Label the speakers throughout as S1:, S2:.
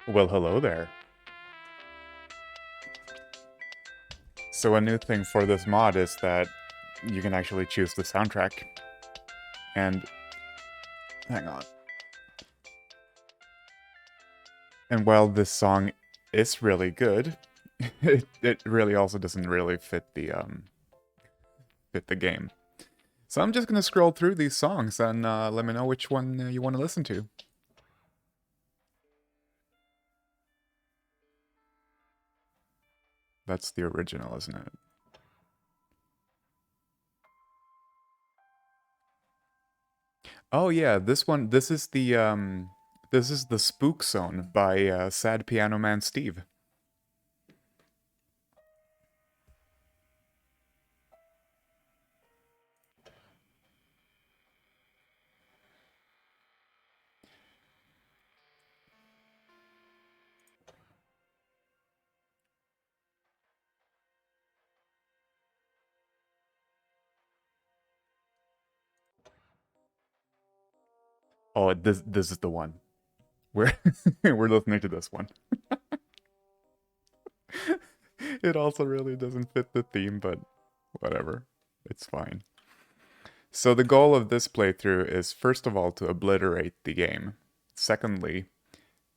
S1: Well, hello there. So a new thing for this mod is that you can actually choose the soundtrack. And hang on. And while this song is really good, it really also doesn't really fit the game. So I'm just gonna scroll through these songs and let me know which one you want to listen to. That's the original, isn't it? Oh yeah, this one. This is the Spook Zone by Sad Piano Man Steve. Oh, this is the one. We're we're listening to this one. It also really doesn't fit the theme, but whatever. It's fine. So the goal of this playthrough is first of all to obliterate the game. Secondly,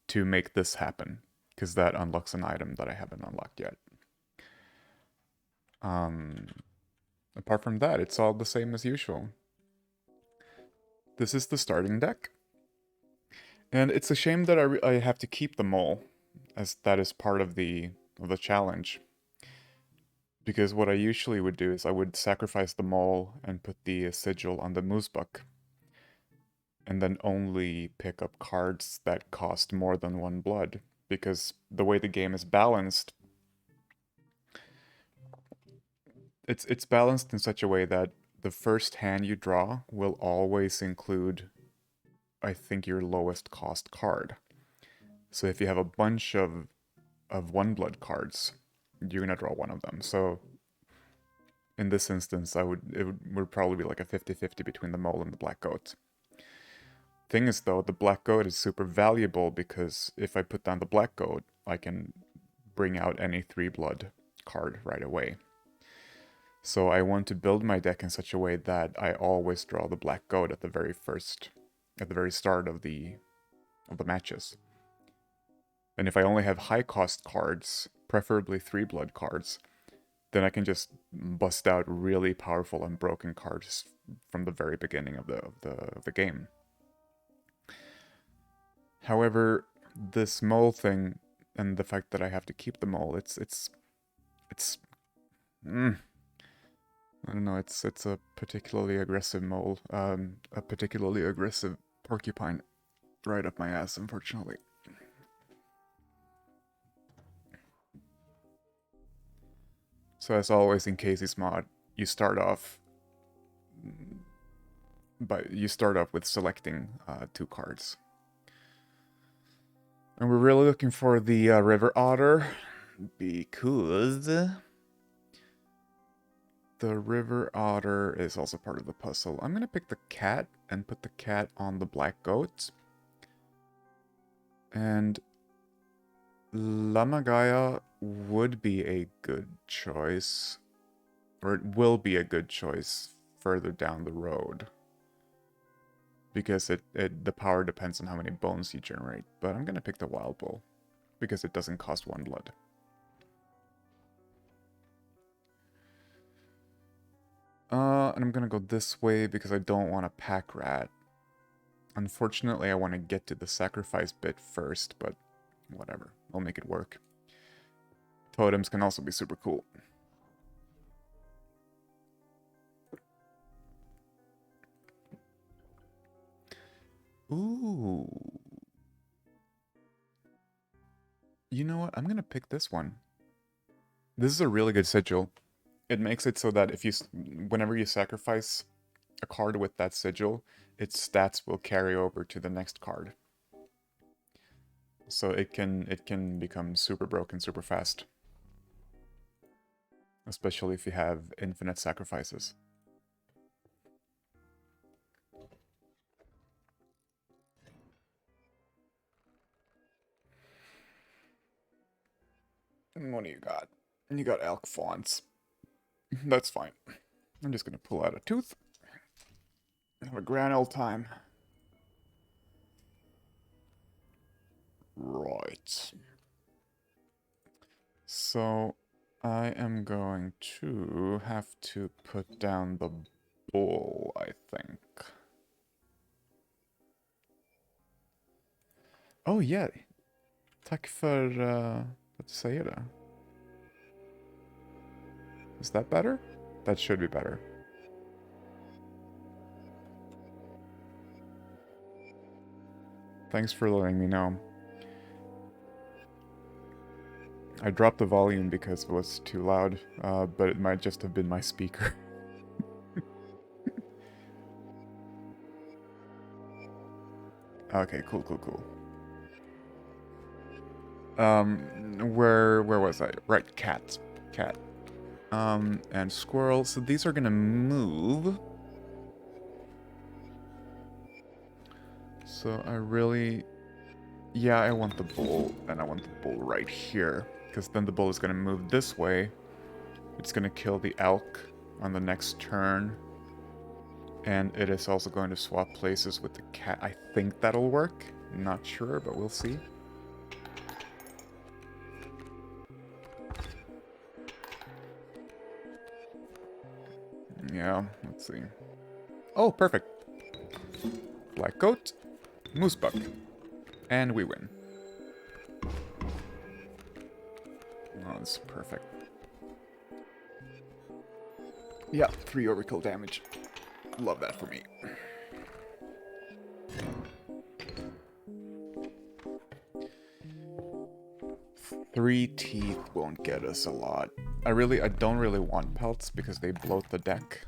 S1: to make this happen, because that unlocks an item that I haven't unlocked yet. Um, Apart from that, it's all the same as usual. This is the starting deck. And it's a shame that I have to keep the mole, as that is part of the challenge. Because what I usually would do is I would sacrifice the mole and put the sigil on the moosebuck. And then only pick up cards that cost more than one blood. Because the way the game is balanced, it's balanced in such a way that the first hand you draw will always include, I think, your lowest cost card. So if you have a bunch of one blood cards, you're gonna draw one of them. So in this instance, it would probably be like a 50-50 between the mole and the black goat. Thing is though, the black goat is super valuable because if I put down the black goat, I can bring out any 3 blood card right away. So I want to build my deck in such a way that I always draw the black goat at the very start of the matches. And if I only have high cost cards, preferably 3 blood cards, then I can just bust out really powerful unbroken cards from the very beginning of the game. However, this mole thing and the fact that I have to keep the mole, it's I don't know, it's a particularly aggressive mole, a particularly aggressive porcupine right up my ass, unfortunately. So as always in Kaycee's mod, you start off with selecting 2 cards. And we're really looking for the River Otter because the River Otter is also part of the puzzle. I'm gonna pick the cat and put the cat on the black goat. And Lamagaya would be a good choice, or it will be a good choice further down the road. Because the power depends on how many bones you generate. But I'm gonna pick the Wild Bull, because it doesn't cost 1 blood. And I'm gonna go this way because I don't want a pack rat. Unfortunately, I want to get to the sacrifice bit first, but whatever. I'll make it work. Totems can also be super cool. Ooh. You know what? I'm gonna pick this one. This is a really good sigil. It makes it so that whenever you sacrifice a card with that sigil, its stats will carry over to the next card. So it can become super broken super fast. Especially if you have infinite sacrifices. What do you got? You got elk fawns. That's fine. I'm just gonna pull out a tooth. Have a grand old time. Right. So, I am going to have to put down the bull, I think. Oh yeah. Tack för att du säger det. Is that better? That should be better. Thanks for letting me know. I dropped the volume because it was too loud, but it might just have been my speaker. Okay, cool. Where was I? Right, cat. And squirrel. So these are gonna move. So I really... Yeah, I want the bull, and I want the bull right here. Because then the bull is gonna move this way. It's gonna kill the elk on the next turn. And it is also going to swap places with the cat. I think that'll work. Not sure, but we'll see. Yeah, let's see. Oh, perfect. Black goat, moose buck, and we win. Oh, this is perfect. Yeah, 3 overkill damage. Love that for me. Three teeth won't get us a lot. I don't really want pelts because they bloat the deck.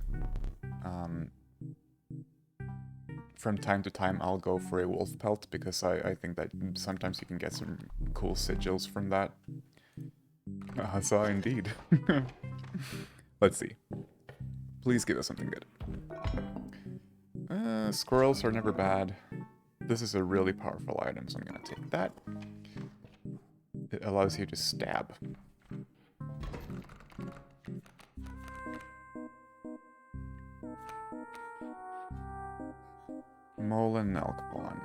S1: From time to time I'll go for a wolf pelt because I think that sometimes you can get some cool sigils from that. Huzzah indeed. Let's see. Please give us something good. Squirrels are never bad. This is a really powerful item, so I'm gonna take that. It allows you to stab. Mole and elk pawn.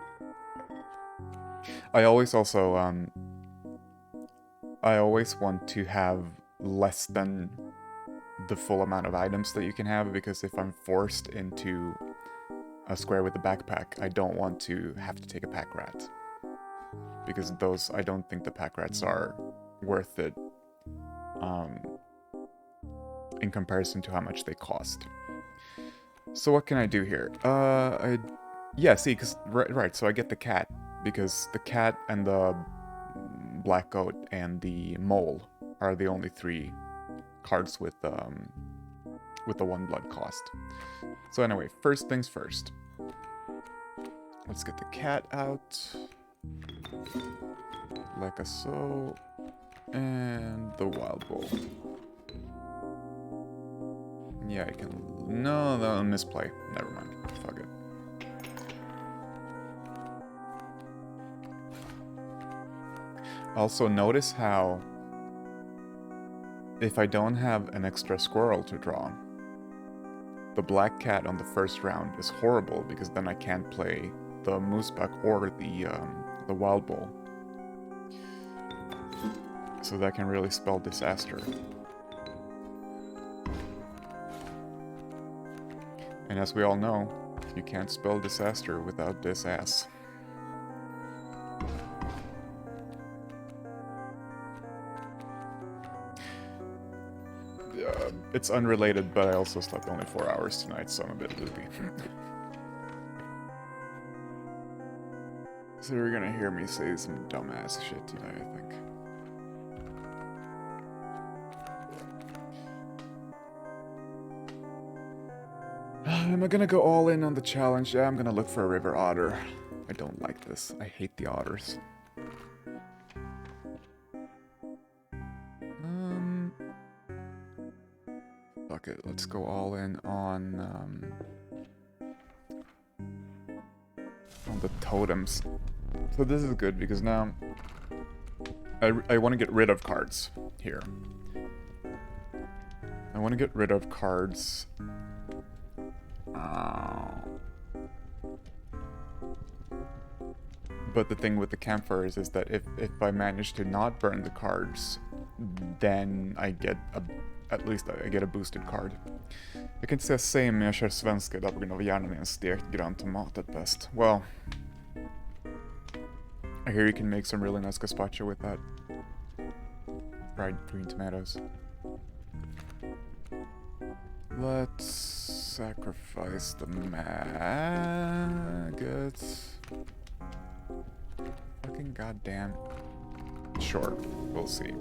S1: I always also, I always want to have less than the full amount of items that you can have, because if I'm forced into a square with a backpack, I don't want to have to take a pack rat. Because those, I don't think the pack rats are worth it in comparison to how much they cost. So what can I do here? Yeah, see, because, right, so I get the cat, because the cat and the black goat and the mole are the only 3 cards with the 1 blood cost. So anyway, first things first. Let's get the cat out. Like so. And the wild bull. Yeah, I can... No, misplay. Never mind. Fuck it. Also, notice how if I don't have an extra squirrel to draw, the black cat on the first round is horrible, because then I can't play the moose buck or the wild bull. So that can really spell disaster. And as we all know, you can't spell disaster without this ass. It's unrelated, but I also slept only 4 hours tonight, so I'm a bit loopy. So you're gonna hear me say some dumbass shit today, I think. Am I gonna go all in on the challenge? Yeah, I'm gonna look for a river otter. I don't like this. I hate the otters. Fuck it. Let's go all in on the totems. So this is good because now I want to get rid of cards. here. I want to get rid of cards. But the thing with the campfires is that if I manage to not burn the cards, then I get at least I get a boosted card. Jag kan inte säga same, men jag kör svenska där på grund av hjärnan är en stekt grön tomat at best. Well, I hear you can make some really nice gazpacho with that. Fried green tomatoes. Let's sacrifice the maggots. Fucking goddamn. Sure, we'll see.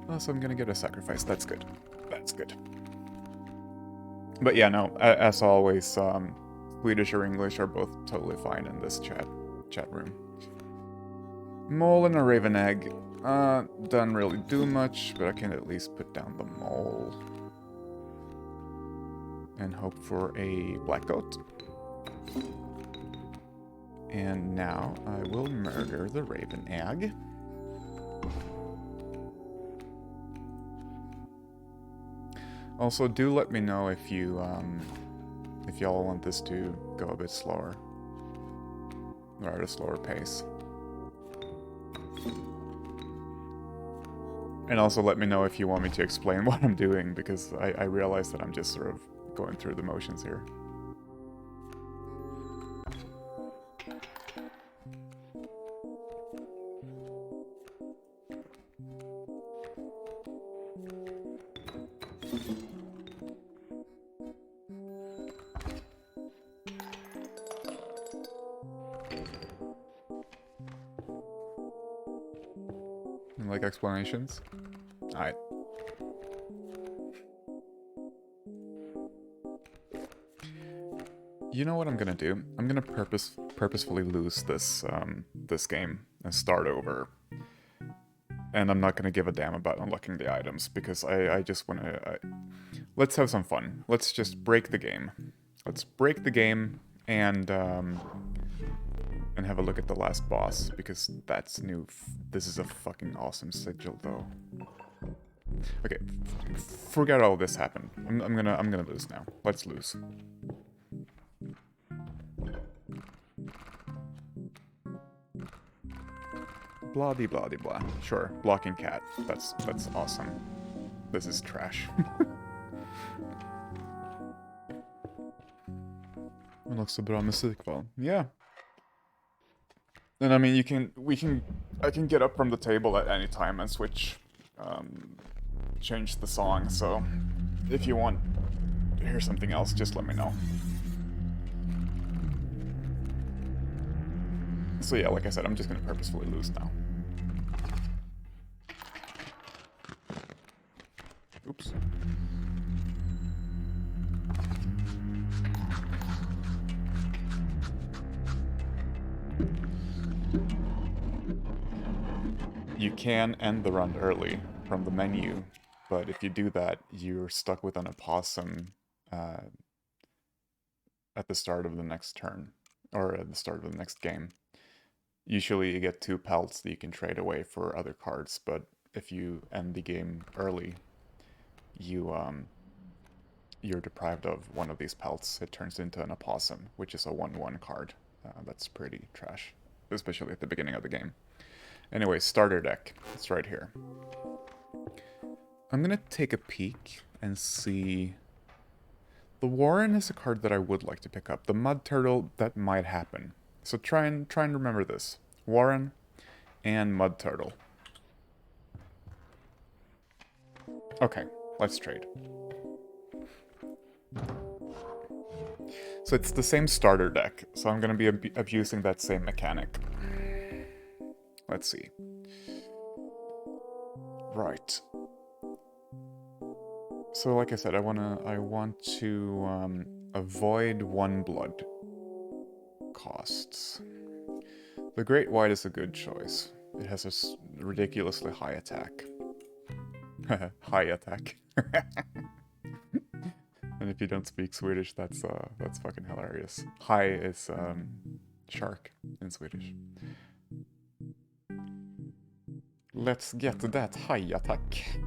S1: Oh, so I'm gonna get a sacrifice. That's good. That's good. But yeah, no, as always, Swedish or English are both totally fine in this chat room. Mole and a raven egg. Doesn't really do much, but I can at least put down the mole. And hope for a black goat. And now I will murder the raven egg. Also, do let me know if you if y'all want this to go a bit slower, or at a slower pace. And also let me know if you want me to explain what I'm doing, because I realize that I'm just sort of going through the motions here. You like explanations? Alright. You know what I'm gonna do? I'm gonna purposefully lose this this game and start over. And I'm not gonna give a damn about unlocking the items, because I just wanna... let's have some fun. Let's just break the game. Let's break the game and have a look at the last boss, because that's new. This is a fucking awesome sigil, though. Okay, forget all this happened. I'm gonna lose now. Let's lose. Blah de blah de blah. Sure, blocking cat. That's awesome. This is trash. Men också bra musikval. Yeah. And I mean, I can get up from the table at any time and switch, change the song. So if you want to hear something else, just let me know. So yeah, like I said, I'm just gonna purposefully lose now. Oops. You can end the run early from the menu, but if you do that, you're stuck with an opossum at the start of the next turn, or at the start of the next game. Usually you get 2 pelts that you can trade away for other cards, but if you end the game early, you're deprived of one of these pelts. It turns into an opossum, which is a 1/1 card. That's pretty trash, especially at the beginning of the game. Anyway, starter deck. It's right here. I'm gonna take a peek and see... The Warren is a card that I would like to pick up. The Mud Turtle, that might happen. So try and remember this. Warren and Mud Turtle. Okay, let's trade. So it's the same starter deck, so I'm going to be abusing that same mechanic. Let's see. Right. So like I said, I want to avoid 1 blood costs. The Great White is a good choice. It has a ridiculously high attack. High attack. And if you don't speak Swedish, that's fucking hilarious. High is Shark in Swedish. Let's get that high attack.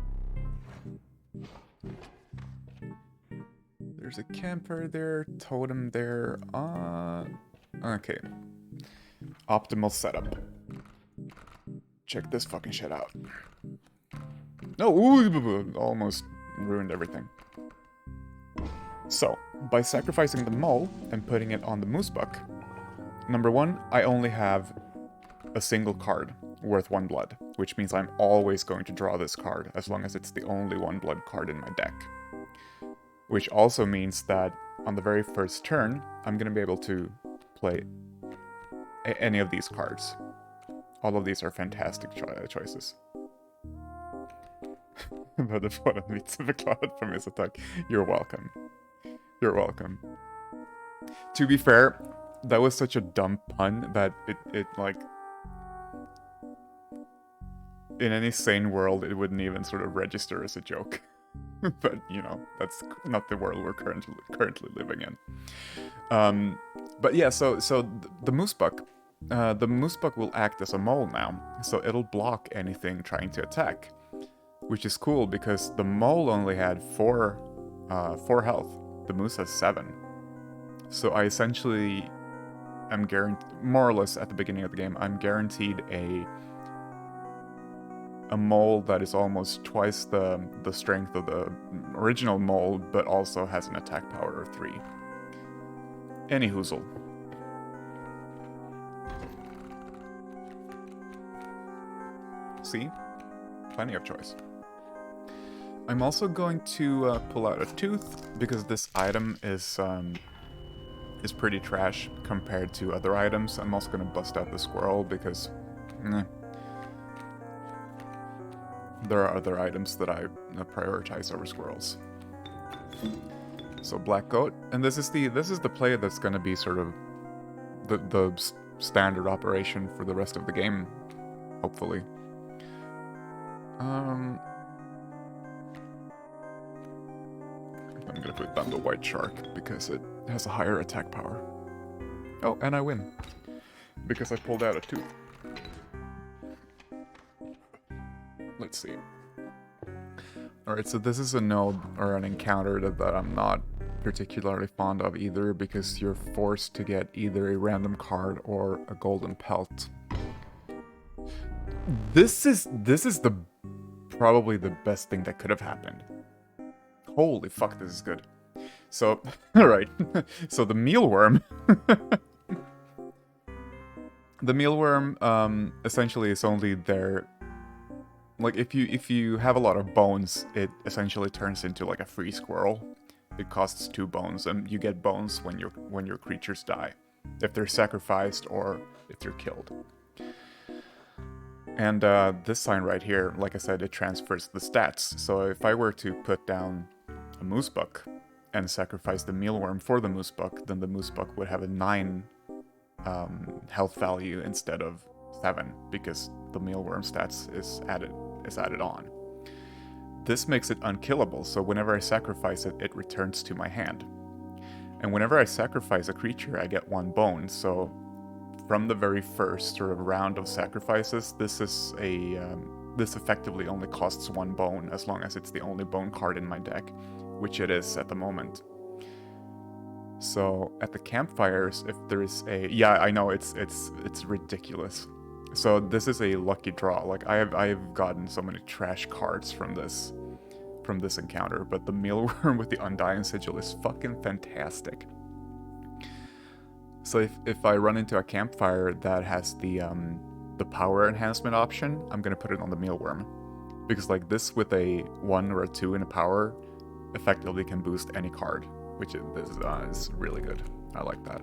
S1: There's a camper there, totem there. Okay. Optimal setup. Check this fucking shit out. No, ooh, almost ruined everything. So, by sacrificing the mole and putting it on the moose buck, number one, I only have a single card worth 1 blood, which means I'm always going to draw this card as long as it's the only 1 blood card in my deck. Which also means that on the very first turn, I'm going to be able to play any of these cards. All of these are fantastic choices. But the photo needs to be clouded from his attack. You're welcome. You're welcome. To be fair, that was such a dumb pun that it like... in any sane world, it wouldn't even sort of register as a joke. But, you know, that's not the world we're currently living in. But yeah, so the moose buck will act as a mole now, so it'll block anything trying to attack, which is cool because the mole only had 4 health. The moose has 7. So I essentially am guaranteed, more or less at the beginning of the game, I'm guaranteed a mole that is almost twice the strength of the original mole, but also has an attack power of 3. Any hoozle. See? Plenty of choice. I'm also going to pull out a tooth, because this item is pretty trash compared to other items. I'm also going to bust out the squirrel, because... there are other items that I prioritize over squirrels. So black goat, and this is the play that's going to be sort of the standard operation for the rest of the game, hopefully. I'm gonna put down the white shark because it has a higher attack power. Oh, and I win because I pulled out a tooth. Let's see. Alright, so this is a node or an encounter that I'm not particularly fond of either, because you're forced to get either a random card or a golden pelt. This is probably the best thing that could have happened. Holy fuck, this is good. So, alright. So the mealworm. The mealworm essentially is only there. Like, if you have a lot of bones, it essentially turns into like a free squirrel. It costs 2 bones, and you get bones when your creatures die, if they're sacrificed or if they're killed. And this sign right here, like I said, it transfers the stats. So if I were to put down a moose buck and sacrifice the mealworm for the moose buck, then the moose buck would have a 9 health value instead of 7, because the mealworm stats is added on. This makes it unkillable, so whenever I sacrifice it, it returns to my hand. And whenever I sacrifice a creature, I get 1 bone, so from the very first sort of round of sacrifices, this effectively only costs 1 bone, as long as it's the only bone card in my deck, which it is at the moment. So at the campfires, if there's a... yeah, I know, it's ridiculous. So this is a lucky draw. Like, I've gotten so many trash cards from this encounter, but the mealworm with the Undying Sigil is fucking fantastic. So if I run into a campfire that has the power enhancement option, I'm gonna put it on the mealworm, because like this with a 1 or a 2 in a power effectively can boost any card, which is really good. I like that.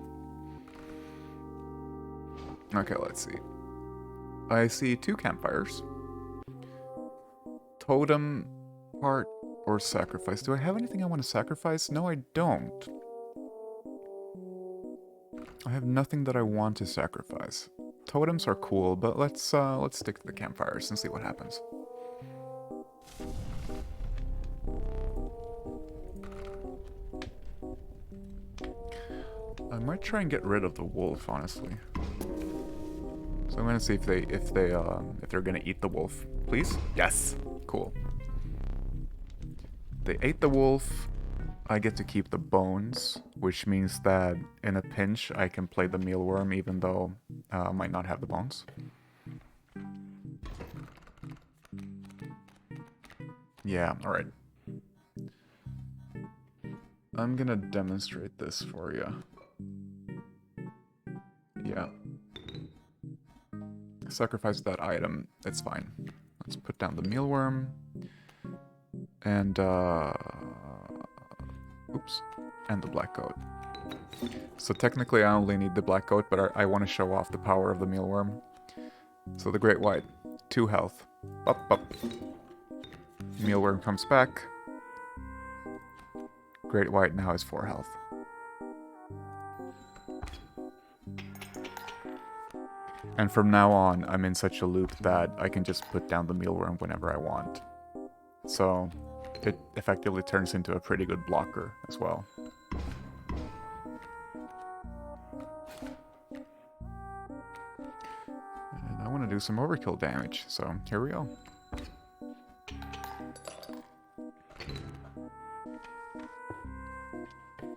S1: Okay, let's see. I see 2 campfires. Totem, heart, or sacrifice. Do I have anything I want to sacrifice? No, I don't. I have nothing that I want to sacrifice. Totems are cool, but let's stick to the campfires and see what happens. I might try and get rid of the wolf, honestly. So I'm gonna see if they're gonna eat the wolf. Please? Yes. Cool. They ate the wolf. I get to keep the bones, which means that in a pinch I can play the mealworm even though I might not have the bones. Yeah, alright. I'm gonna demonstrate this for you. Yeah. Sacrifice that item, it's fine. Let's put down the mealworm. And, oops. And the black goat. So technically I only need the black goat, but I want to show off the power of the mealworm. So the great white, 2 health. Up, up. Mealworm comes back. Great white now has 4 health. And from now on, I'm in such a loop that I can just put down the mealworm whenever I want. So it effectively turns into a pretty good blocker as well. And I want to do some overkill damage, so here we go.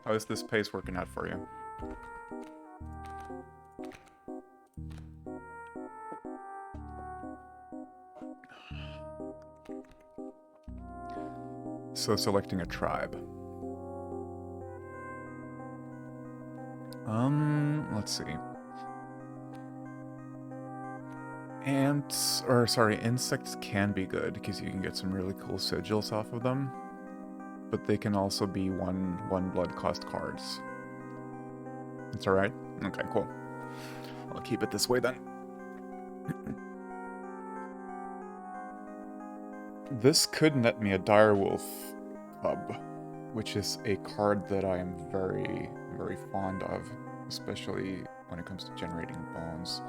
S1: How is this pace working out for you? So selecting a tribe. Let's see. Insects can be good because you can get some really cool sigils off of them. But they can also be one blood cost cards. It's alright? Okay, cool. I'll keep it this way then. This could net me a Direwolf Hub, which is a card that I am very, very fond of, especially when it comes to generating bones.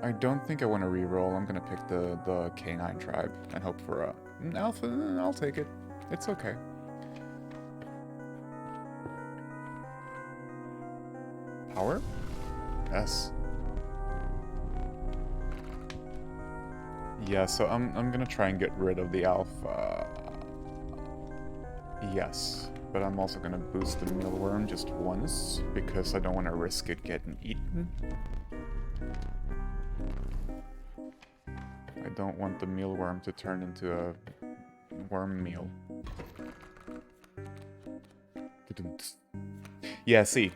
S1: I don't think I want to reroll. I'm gonna pick the Canine tribe and hope for an alpha. I'll take it. It's okay. Power? Yes. Yeah, so I'm gonna try and get rid of the alpha. Yes, but I'm also gonna boost the mealworm just once because I don't want to risk it getting eaten. I don't want the mealworm to turn into a worm meal. Yeah, see,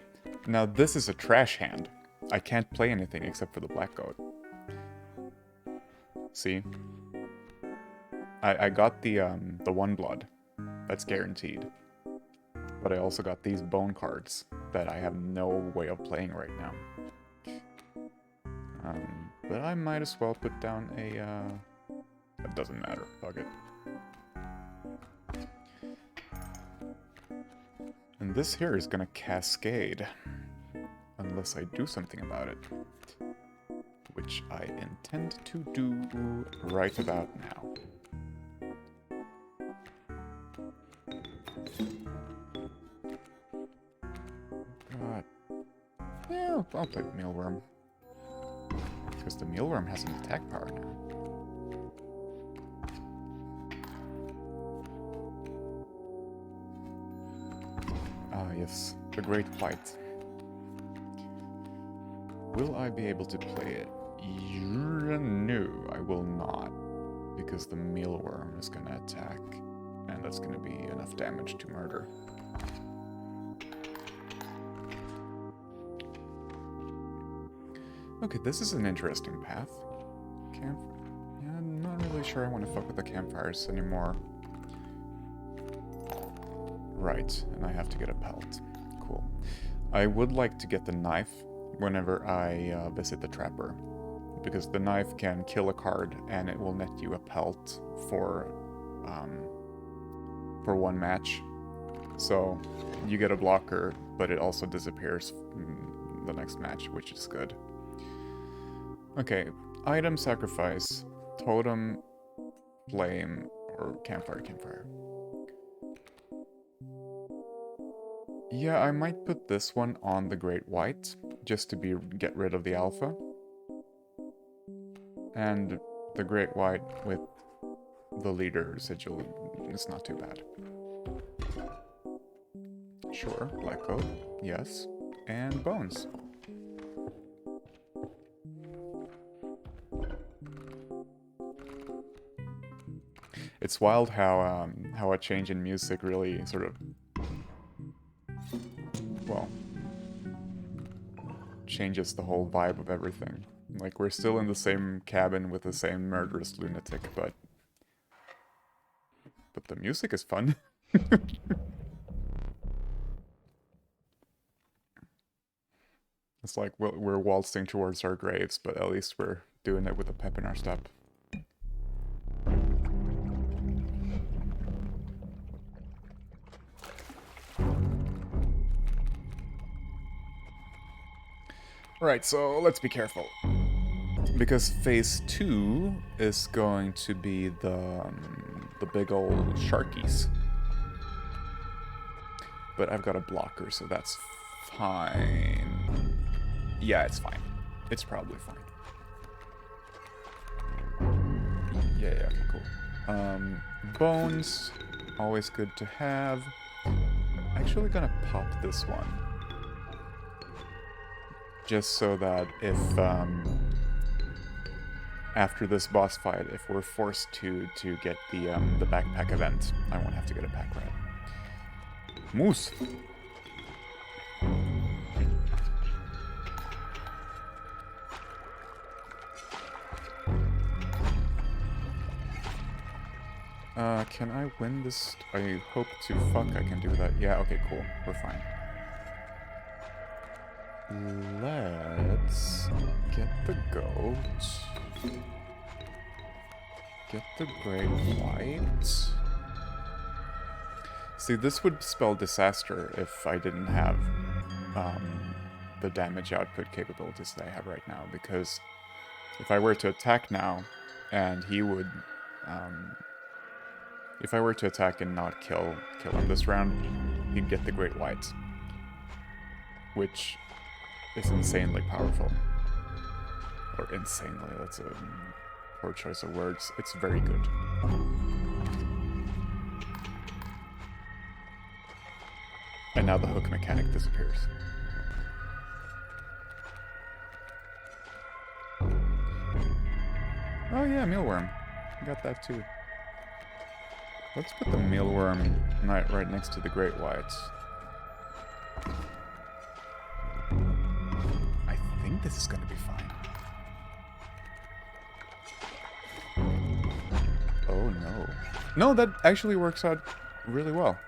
S1: now this is a trash hand. I can't play anything except for the black goat. See? I got the one blood. That's guaranteed. But I also got these bone cards that I have no way of playing right now. But I might as well put down a... That doesn't matter. Fuck it. And this here is gonna cascade. Unless I do something about it. Which I intend to do right about now. God. Yeah, I'll play the mealworm. Because the mealworm has an attack power now. Ah, yes. The Great White. Will I be able to play it? No, I will not. Because the mealworm is going to attack. And that's going to be enough damage to murder. Okay, this is an interesting path. Yeah, I'm not really sure I want to fuck with the campfires anymore. Right, and I have to get a pelt. Cool. I would like to get the knife whenever I visit the trapper. Because the knife can kill a card and it will net you a pelt for 1 match. So you get a blocker, but it also disappears the next match, which is good. Okay, item sacrifice, totem, flame, or campfire. Yeah, I might put this one on the Great White, just to get rid of the alpha. And the Great White with the leader sigil is not too bad. Sure, Black Coat, yes. And Bones. It's wild how a change in music really sort of, well, changes the whole vibe of everything. Like, we're still in the same cabin with the same murderous lunatic, but the music is fun. It's like we're waltzing towards our graves, but at least we're doing it with a pep in our step. Right, so let's be careful. Because phase 2 is going to be the big old sharkies. But I've got a blocker, so that's fine. Yeah, it's fine. It's probably fine. Yeah, okay, cool. Bones, always good to have. Actually gonna pop this one. Just so that if, after this boss fight, if we're forced to get the backpack event, I won't have to get a pack rat. Moose! Can I win this? I hope to fuck I can do that. Yeah, okay, cool. We're fine. Let's get the goat. Get the Great White. See, this would spell disaster if I didn't have the damage output capabilities that I have right now, because if I were to attack now, and he would... if I were to attack and not kill him this round, he'd get the Great White. Which is insanely powerful. Or insanely, that's a poor choice of words. It's very good. And now the hook mechanic disappears. Oh yeah, mealworm. Got that too. Let's put the mealworm right next to the Great Whites. I think this is gonna be fine. Oh no. No, that actually works out really well.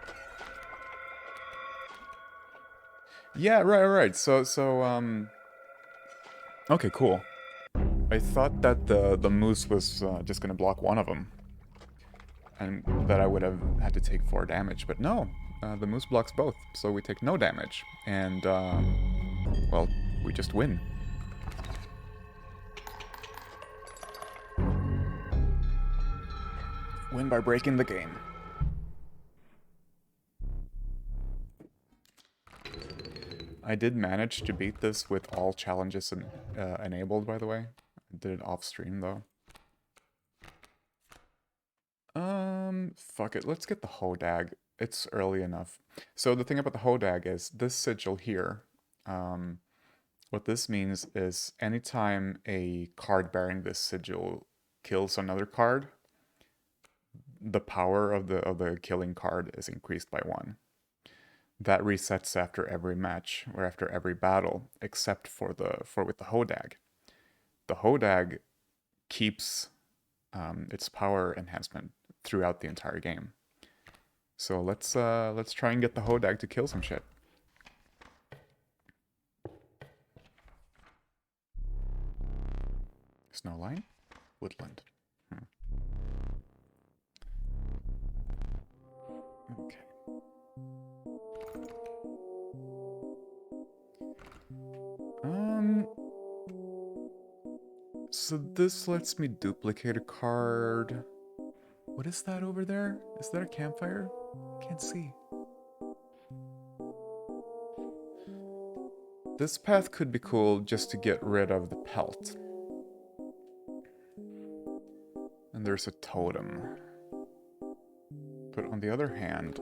S1: Yeah, right. So, okay, cool. I thought that the moose was just gonna block one of them. And that I would have had to take 4 damage, but no. The moose blocks both, so we take no damage. And, well, we just win. Win by breaking the game. I did manage to beat this with all challenges enabled, by the way. I did it off stream, though. Fuck it. Let's get the Hodag. It's early enough. So the thing about the Hodag is this sigil here. What this means is anytime a card bearing this sigil kills another card, the power of the killing card is increased by 1. That resets after every match or after every battle, except for with the Hodag. The Hodag keeps its power enhancement throughout the entire game. So let's try and get the Hodag to kill some shit. Snowline? Woodland. Okay. So this lets me duplicate a card. What is that over there? Is that a campfire? Can't see. This path could be cool just to get rid of the pelt. And there's a totem. But on the other hand,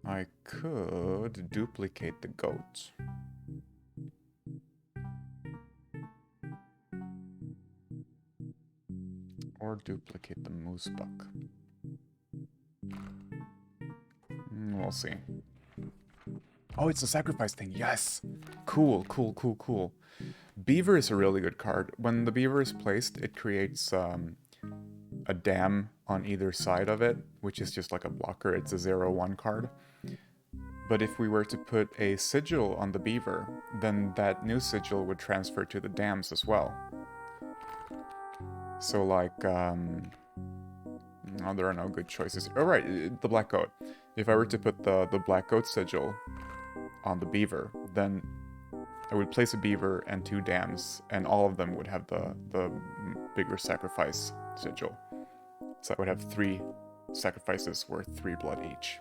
S1: I could duplicate the goat. Or duplicate the moose buck. We'll see. Oh, it's a sacrifice thing. Yes! Cool, cool, cool, cool. Beaver is a really good card. When the beaver is placed, it creates a dam on either side of it, which is just like a blocker. It's a 0/1 card. But if we were to put a sigil on the beaver, then that new sigil would transfer to the dams as well. So like, oh, there are no good choices. Oh right, the black goat. If I were to put the black goat sigil on the beaver, then I would place a beaver and 2 dams, and all of them would have the bigger sacrifice sigil. So I would have 3 sacrifices worth 3 blood each.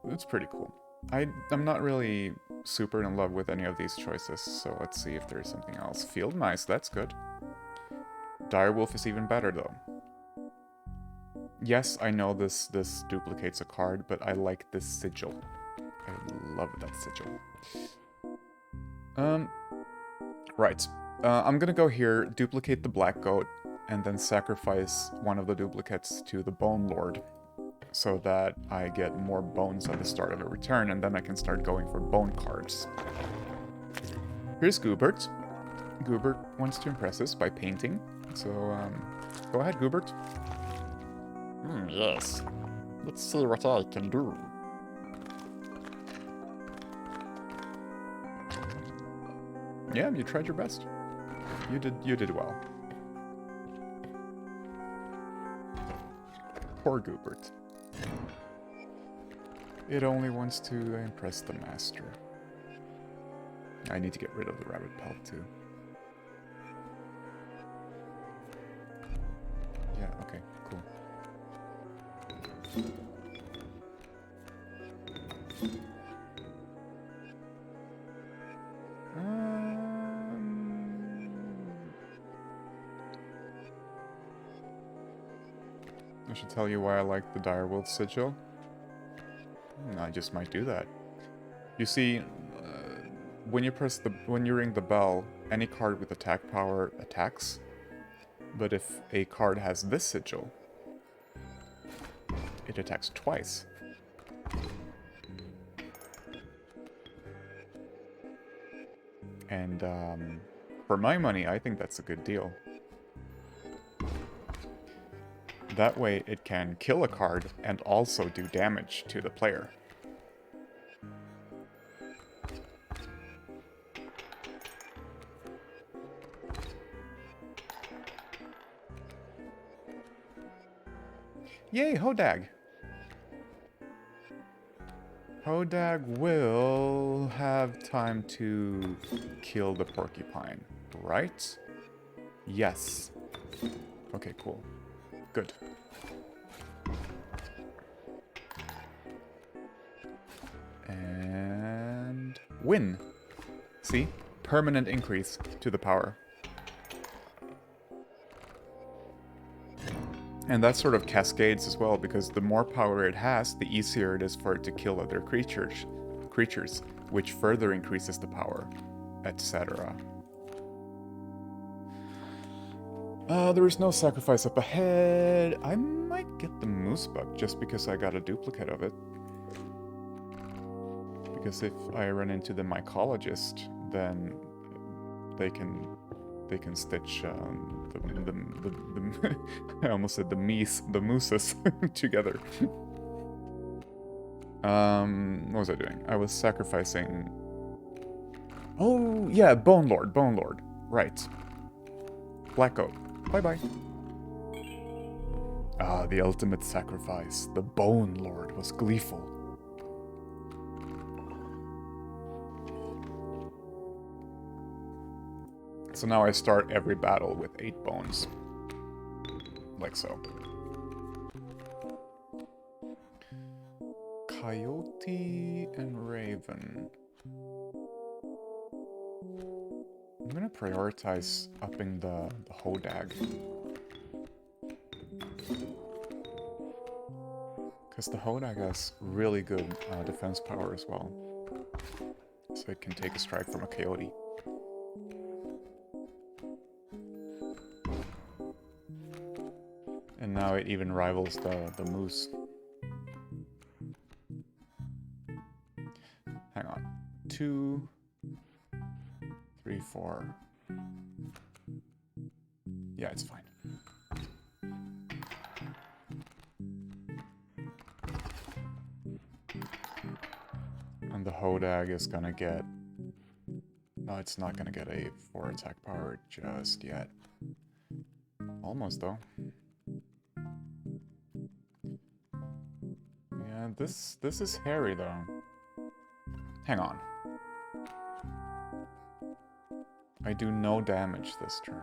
S1: It's pretty cool. I'm not really super in love with any of these choices, so let's see if there's something else. Field mice, that's good. Direwolf is even better though. Yes, I know this duplicates a card, but I like this sigil. I love that sigil. Right. I'm gonna go here, duplicate the black goat, and then sacrifice one of the duplicates to the Bone Lord, so that I get more bones at the start of a return, and then I can start going for bone cards. Here's Goobert. Goobert wants to impress us by painting, so go ahead, Goobert.
S2: Yes. Let's see what I can do.
S1: Yeah, you tried your best. You did well. Poor Goobert. It only wants to impress the master. I need to get rid of the rabbit pelt too. Yeah, okay, cool. I should tell you why I like the Direwolf sigil. I just might do that. You see, when you ring the bell, any card with attack power attacks. But if a card has this sigil, it attacks twice. And for my money, I think that's a good deal. That way it can kill a card and also do damage to the player. Yay, Hodag! Hodag will have time to kill the porcupine, right? Yes. Okay, cool. Good. And win. See? Permanent increase to the power. And that sort of cascades as well, because the more power it has, the easier it is for it to kill other creatures, which further increases the power, etc. There is no sacrifice up ahead. I might get the moose buck just because I got a duplicate of it. Because if I run into the mycologist, then they can stitch the I almost said the mooses together. What was I doing? I was sacrificing. Oh yeah, Bone Lord, right? Black Goat. Bye bye. Ah, the ultimate sacrifice. The Bone Lord was gleeful. So now I start every battle with 8 bones. Like so. Coyote and Raven. gonna prioritize upping the Hodag. Because the Hodag has really good defense power as well. So it can take a strike from a Coyote. And now it even rivals the Moose. Hang on. 2, 3, 4. Yeah, it's fine. And the Hodag is gonna get... No, it's not gonna get a 4 attack power just yet. Almost, though. Yeah, this is hairy, though. Hang on. I do no damage this turn.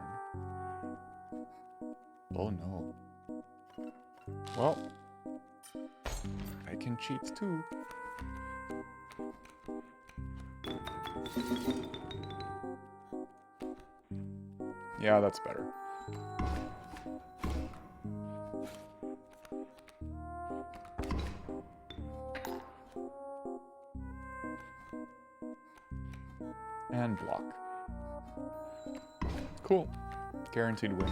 S1: Oh no. Well, I can cheat too. Yeah, that's better. And block. Cool. Guaranteed win.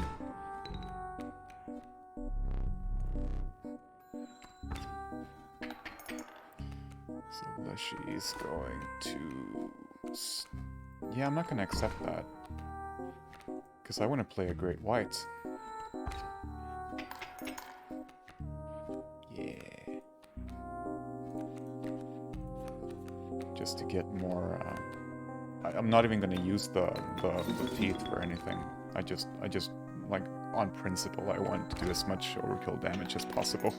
S1: So Leshy's going to... Yeah, I'm not going to accept that. Because I want to play a Great White. Yeah. Just to get more... I'm not even going to use the teeth for anything. I just, like, on principle, I want to do as much overkill damage as possible.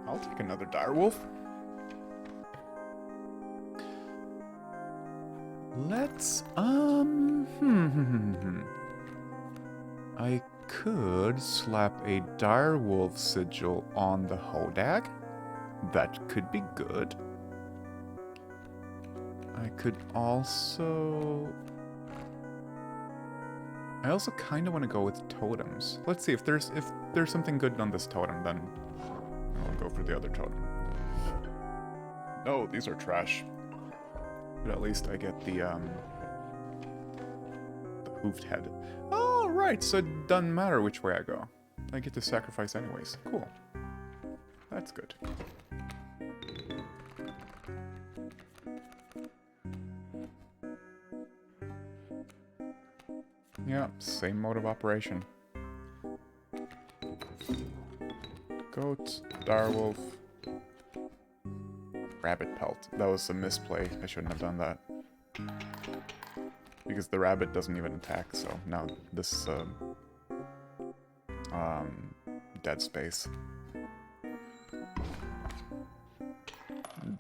S1: I'll take another direwolf. Let's, I could slap a direwolf sigil on the Hodag. That could be good. I could also... I also kind of want to go with totems. Let's see, if there's something good on this totem, then I'll go for the other totem. Oh, these are trash. But at least I get the hoofed head. Oh, right, so it doesn't matter which way I go. I get to sacrifice anyways. Cool. That's good. Yeah, same mode of operation. Goat, direwolf, rabbit pelt. That was a misplay. I shouldn't have done that. Because the rabbit doesn't even attack, so now this dead space.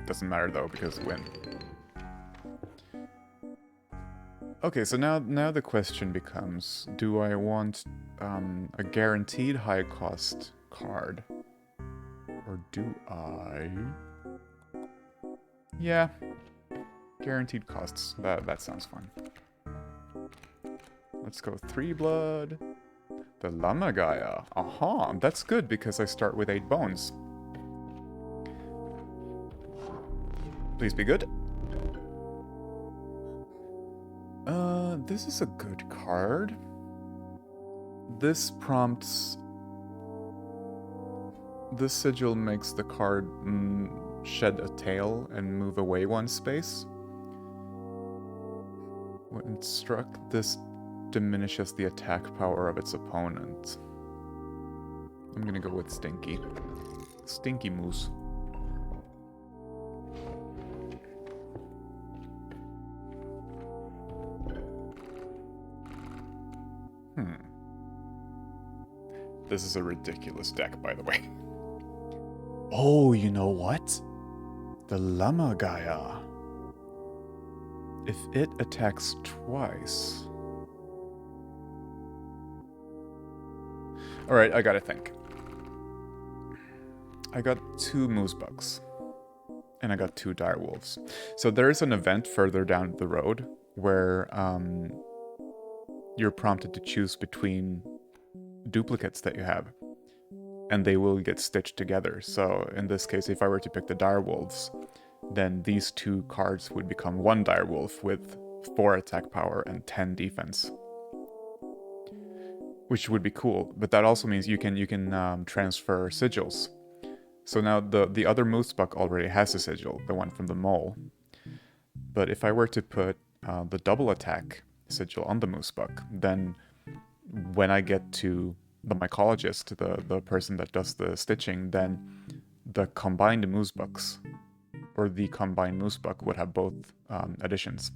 S1: Doesn't matter though, because win. Okay, so now the question becomes, do I want a guaranteed high cost card? Or do I... Yeah. Guaranteed costs. That sounds fun. Let's go 3 blood. The Lamagaya. Aha, that's good because I start with 8 bones. Please be good. This is a good card. This prompts... This sigil makes the card shed a tail and move away 1 space. When struck, this diminishes the attack power of its opponent. I'm gonna go with Stinky. Stinky Moose. This is a ridiculous deck, by the way. Oh, you know what? The Lamagaya. If it attacks twice... Alright, I gotta think. I got 2 moose bucks. And I got 2 dire wolves. So there's an event further down the road where you're prompted to choose between duplicates that you have. And they will get stitched together. So in this case, if I were to pick the dire wolves, then these 2 cards would become 1 dire wolf with 4 attack power and 10 defense. Which would be cool, but that also means you can transfer sigils. So now the other moose buck already has a sigil, the one from the mole. But if I were to put the double attack sigil on the moose buck, then when I get to the mycologist, the person that does the stitching, then the combined moose bucks, or the combined moose buck, would have both additions.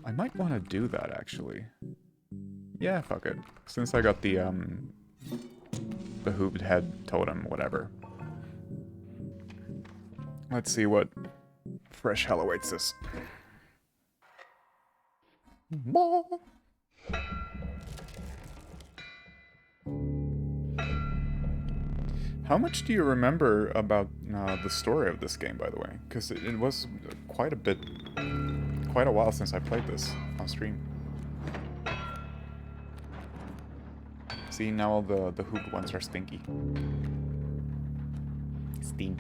S1: I might want to do that, actually. Yeah, fuck it. Since I got the hooved head totem, whatever. Let's see what fresh hell awaits us. How much do you remember about the story of this game, by the way? Because it was quite a while since I played this on stream. See, now all the hooped ones are stinky. Stink.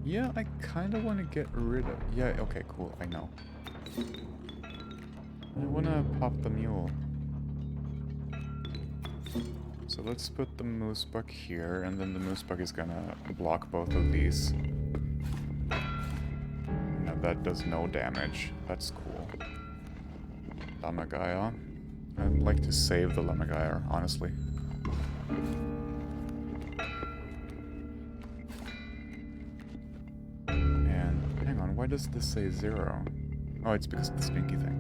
S1: Yeah, I kind of want to get rid of... Yeah, okay, cool, I know. I want to pop the mule. So let's put the moose buck here, and then the moose buck is gonna block both of these. Now that does no damage. That's cool. Lamagaya. I'd like to save the Lamagaya, honestly. Why does this say 0? Oh, it's because of the stinky thing.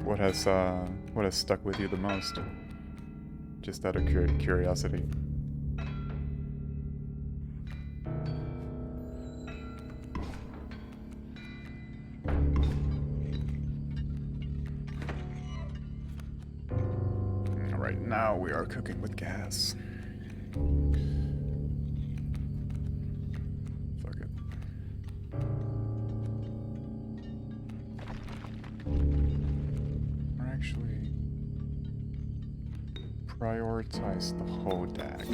S1: What has stuck with you the most? Just out of curiosity. Now we are cooking with gas. Fuck it. Or actually, prioritize the hodag.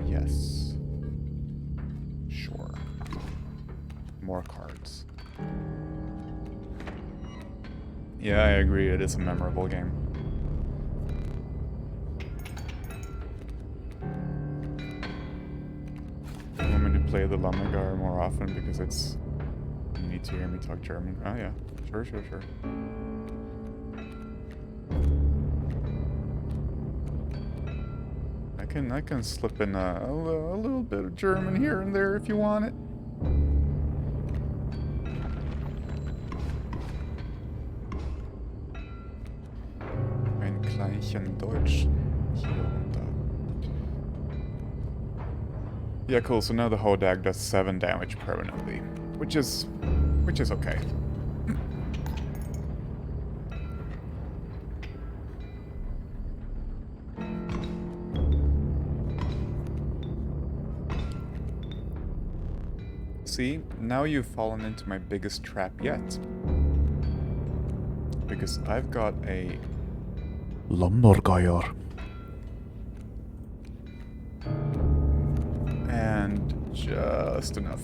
S1: Yes. Sure. More cards. Yeah, I agree, it is a memorable game. Play the Lammergar more often because it's... You need to hear me talk German. Oh yeah, sure. I can slip in a little bit of German here and there if you want it. Ein Kleinchen Deutsch hier und da. Yeah, cool. So now the hodag does 7 damage permanently, which is okay. See, now you've fallen into my biggest trap yet. Because I've got a Lamnorgeier. And just enough.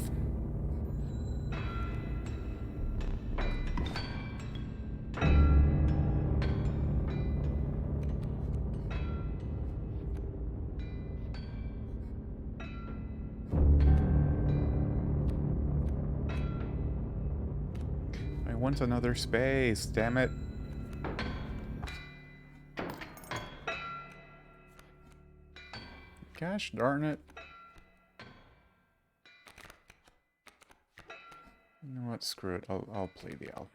S1: I want another space, damn it. Gosh darn it. You know what? Screw it. I'll play the alpha.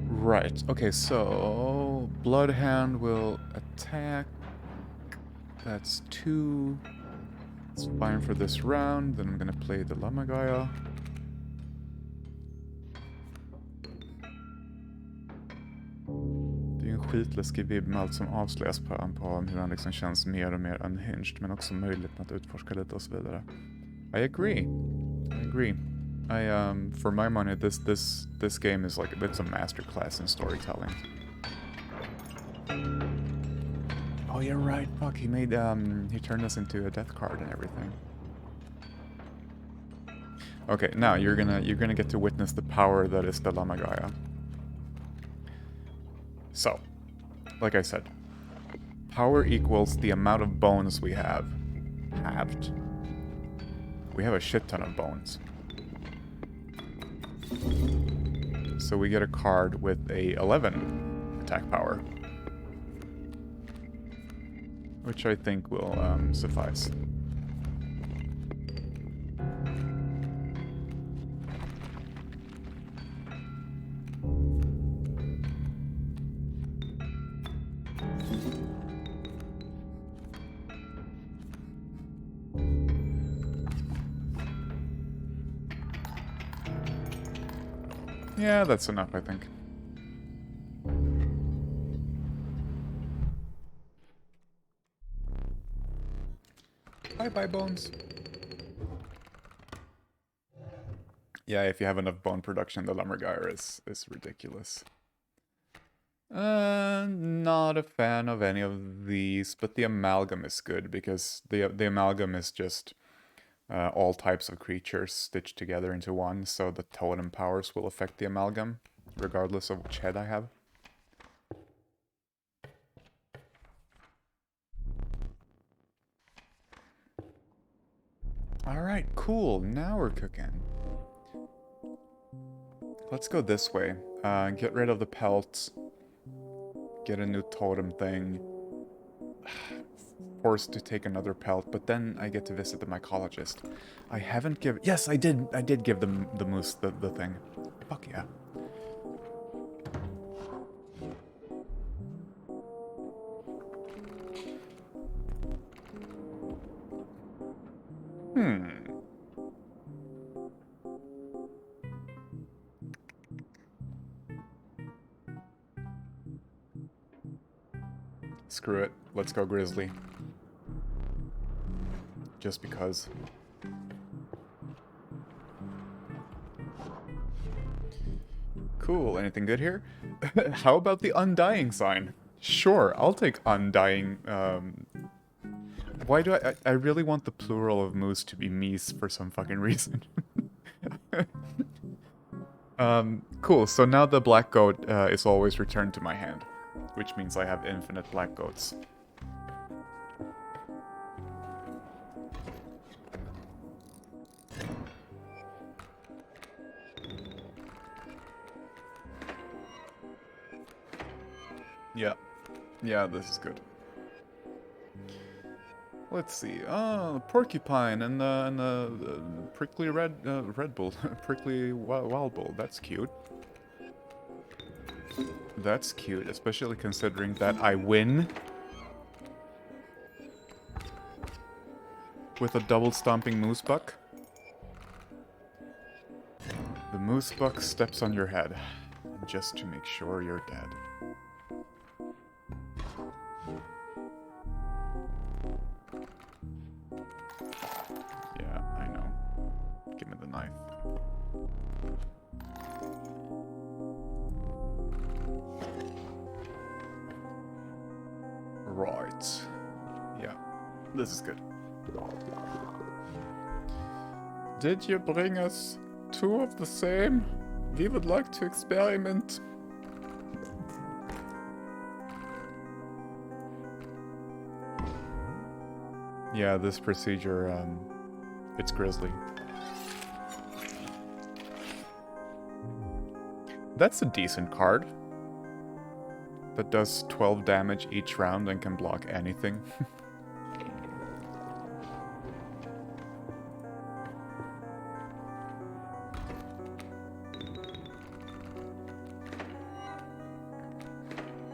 S1: Right. Okay, so Bloodhound will attack. That's 2. It's fine for this round. Then I'm gonna play the Lamagaya. Det är ju en skitläskig vibb med allt som avslöjas på hur han liksom känns mer och mer unhinged, men också möjligheten att utforska lite och så vidare. I agree. For my money, this game is like, it's a masterclass in storytelling. Oh, you're right. Fuck, he turned us into a death card and everything. Okay, now you're gonna get to witness the power that is the Lamagaya. So, like I said, power equals the amount of bones we have halved. We have a shit ton of bones. So we get a card with a 11 attack power, which I think will suffice. Yeah, that's enough, I think. Bye-bye, bones. Yeah, if you have enough bone production, the Lammergeier is ridiculous. Not a fan of any of these, but the Amalgam is good, because the Amalgam is just all types of creatures stitched together into one, so the totem powers will affect the Amalgam, regardless of which head I have. Alright, cool, now we're cooking. Let's go this way. Get rid of the pelt. Get a new totem thing. Forced to take another pelt, but then I get to visit the mycologist. I haven't given... Yes, I did give the moose the thing. Fuck yeah. Screw it. Let's go Grizzly. Just because. Cool. Anything good here? How about the Undying sign? Sure, I'll take Undying. Why do I really want the plural of moose to be meese for some fucking reason. Cool. So now the black goat is always returned to my hand, which means I have infinite black goats. Yeah, this is good. Let's see. Oh, porcupine and the prickly red bull, prickly wild bull. That's cute. That's cute, especially considering that I win with a double stomping moose buck. The moose buck steps on your head just to make sure you're dead. Yeah, I know. Give me the knife. Right. Yeah, this is good. Did you bring us 2 of the same? We would like to experiment. Yeah, this procedure, it's Grizzly. That's a decent card. That does 12 damage each round and can block anything.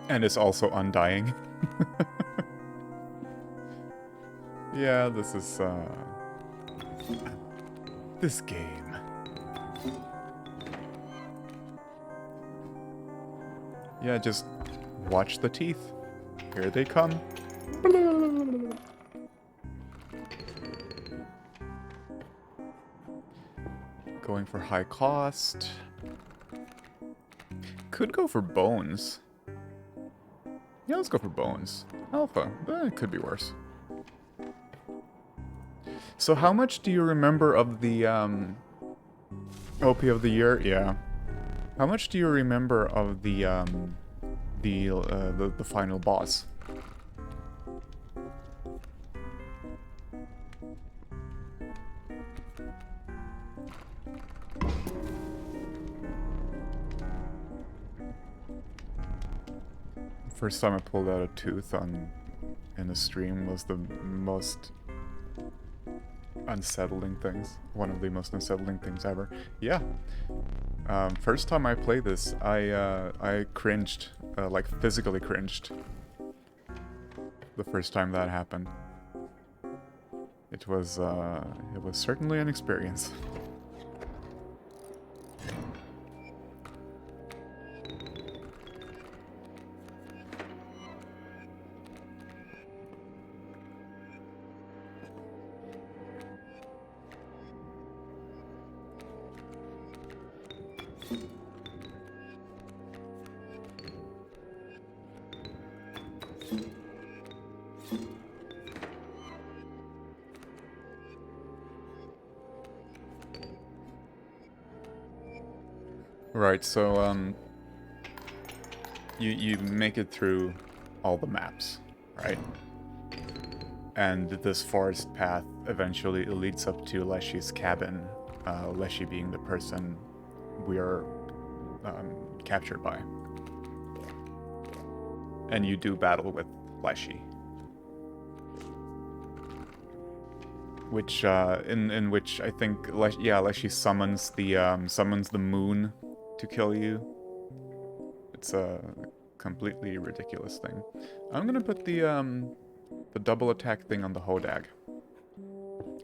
S1: And it's also undying. Yeah, this is, this game. Yeah, just watch the teeth. Here they come. Going for high cost. Could go for bones. Yeah, let's go for bones. Alpha. It could be worse. So how much do you remember of the OP of the year? Yeah. How much do you remember of the final boss? First time I pulled out a tooth in a stream was the most unsettling things. One of the most unsettling things ever. Yeah. First time I played this, I cringed, like physically cringed. The first time that happened. It was certainly an experience. Right, so you make it through all the maps, right? And this forest path eventually leads up to Leshy's cabin, Leshy being the person we are captured by. And you do battle with Leshy. Which, in which I think, Leshy summons the moon to kill you. It's a completely ridiculous thing. I'm gonna put the double attack thing on the Hodag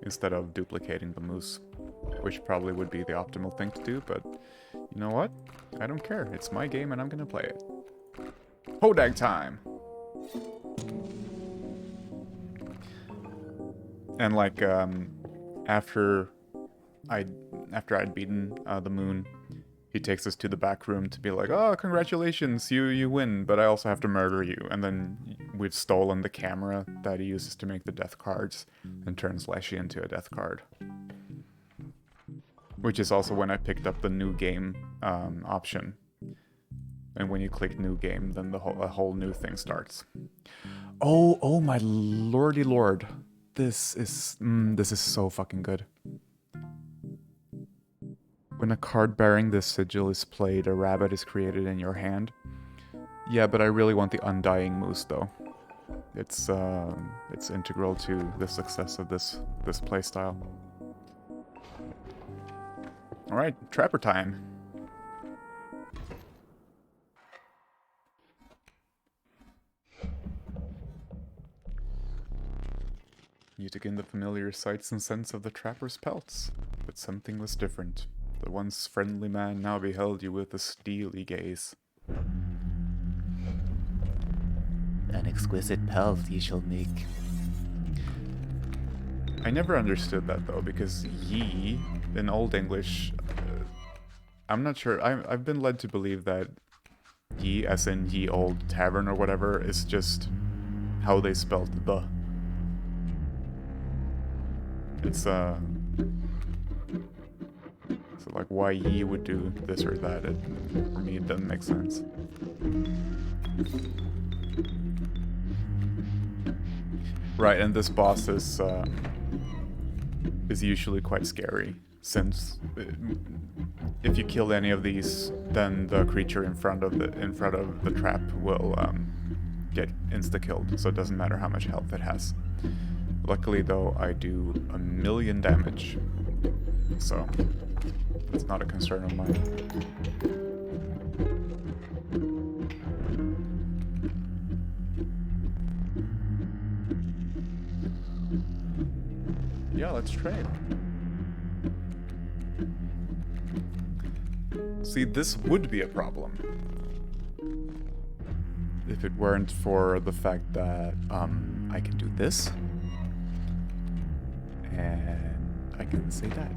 S1: instead of duplicating the moose, which probably would be the optimal thing to do, but you know what? I don't care. It's my game and I'm gonna play it. Hodag time! And like, after I'd beaten the moon, he takes us to the back room to be like, oh, congratulations, you win, but I also have to murder you. And then we've stolen the camera that he uses to make the death cards and turns Leshy into a death card. Which is also when I picked up the new game option. And when you click new game, then a whole new thing starts. Oh my lordy lord. This is so fucking good. When a card bearing this sigil is played, a rabbit is created in your hand. Yeah, but I really want the Undying Moose, though. It's integral to the success of this playstyle. Alright, Trapper time. You took in the familiar sights and scents of the trapper's pelts, but something was different. The once friendly man now beheld you with a steely gaze.
S3: An exquisite pelt ye shall make.
S1: I never understood that though, because ye, in Old English, I'm not sure, I've been led to believe that ye, as in ye old tavern or whatever, is just how they spelled the. It's, so like why ye would do this or that, for me it doesn't make sense. Right, and this boss is usually quite scary, since if you kill any of these, then the creature in front of the trap will get insta-killed, so it doesn't matter how much health it has. Luckily, though, I do 1,000,000 damage, so it's not a concern of mine. Yeah, let's trade. See, this would be a problem if it weren't for the fact that I can do this and I can say that.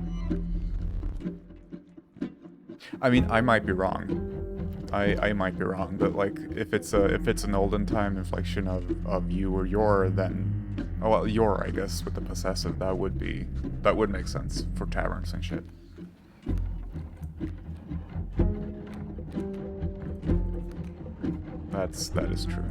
S1: I mean, I might be wrong. I might be wrong, but like if it's an olden time inflection of you or your, then oh well, your, I guess, with the possessive, that would make sense for taverns and shit. That is true.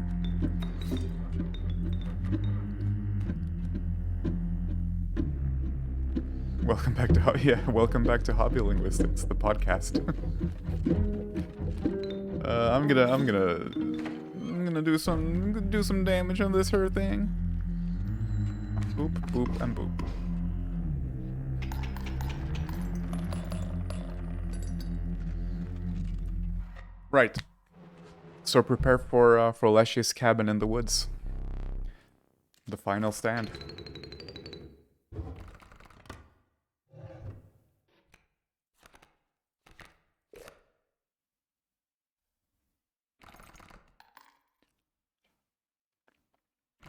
S1: Welcome back to welcome back to Hobby Linguistics, the podcast. I'm gonna do some damage on this her thing. Boop, boop, and boop. Right. So prepare for Leshy's cabin in the woods. The final stand.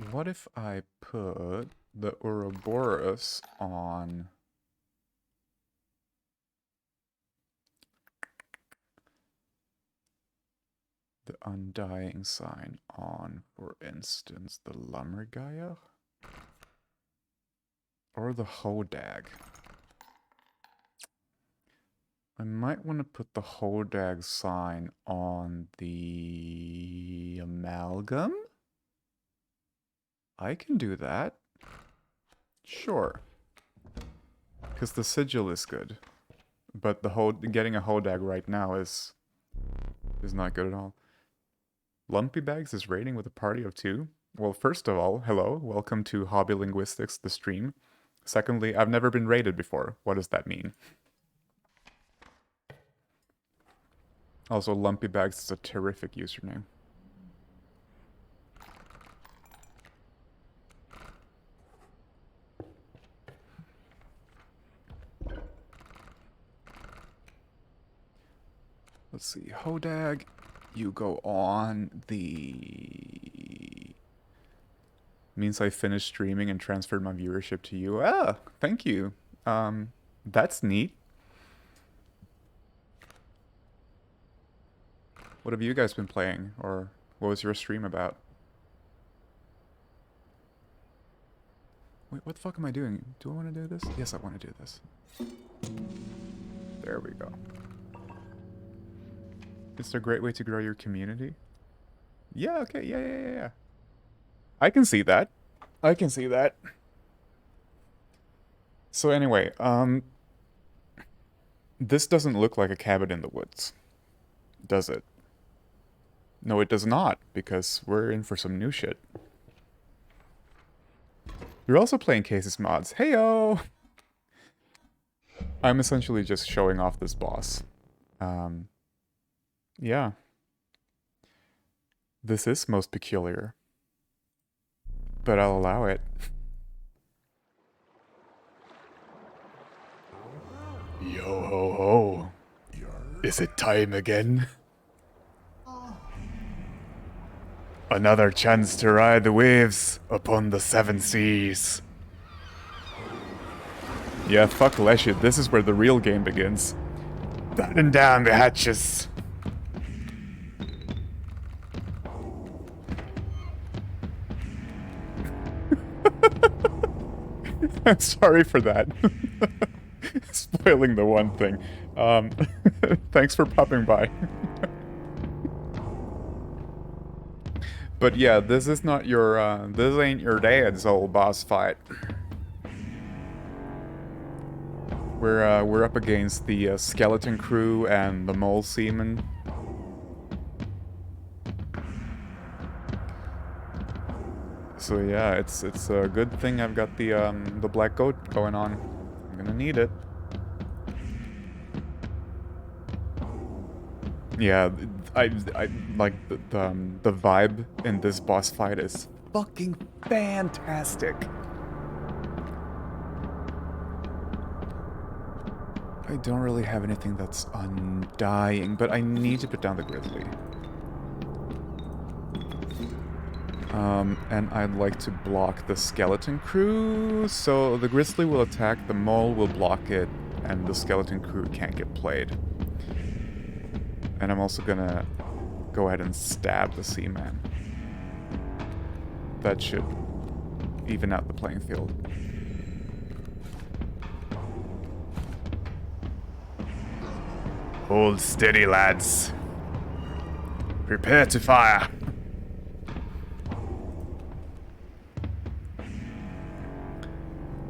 S1: What if I put the Ouroboros on... the Undying Sign on, for instance, the Lammergeier? Or the Hodag? I might want to put the Hodag sign on the Amalgam? I can do that. Sure. Because the sigil is good. But getting a Hodag right now is not good at all. Lumpy Bags is raiding with a party of 2. Well, first of all, hello, welcome to Hobby Linguistics, the stream. Secondly, I've never been raided before. What does that mean? Also, Lumpy Bags is a terrific username. Let's see, Hodag, you go on the... Means I finished streaming and transferred my viewership to you. Ah, thank you. That's neat. What have you guys been playing? Or what was your stream about? Wait, what the fuck am I doing? Do I want to do this? Yes, I want to do this. There we go. It's a great way to grow your community. Yeah, okay, yeah. I can see that. I can see that. So anyway, this doesn't look like a cabin in the woods, does it? No, it does not, because we're in for some new shit. You're also playing Kaycee's mods. Heyo! I'm essentially just showing off this boss. Yeah. This is most peculiar. But I'll allow it. Yo ho ho. Is it time again? Another chance to ride the waves upon the 7 seas. Yeah, fuck Leshy. This is where the real game begins. Batten down the hatches. I'm sorry for that. Spoiling the one thing. Thanks for popping by. But yeah, this is not your, this ain't your dad's old boss fight. We're up against the skeleton crew and the mole seaman. So yeah, it's a good thing I've got the black goat going on. I'm gonna need it. Yeah, I like the vibe in this boss fight is fucking fantastic. I don't really have anything that's undying, but I need to put down the grizzly. And I'd like to block the skeleton crew, so the grizzly will attack, the mole will block it, and the skeleton crew can't get played. And I'm also gonna go ahead and stab the seaman. That should even out the playing field. Hold steady, lads. Prepare to fire.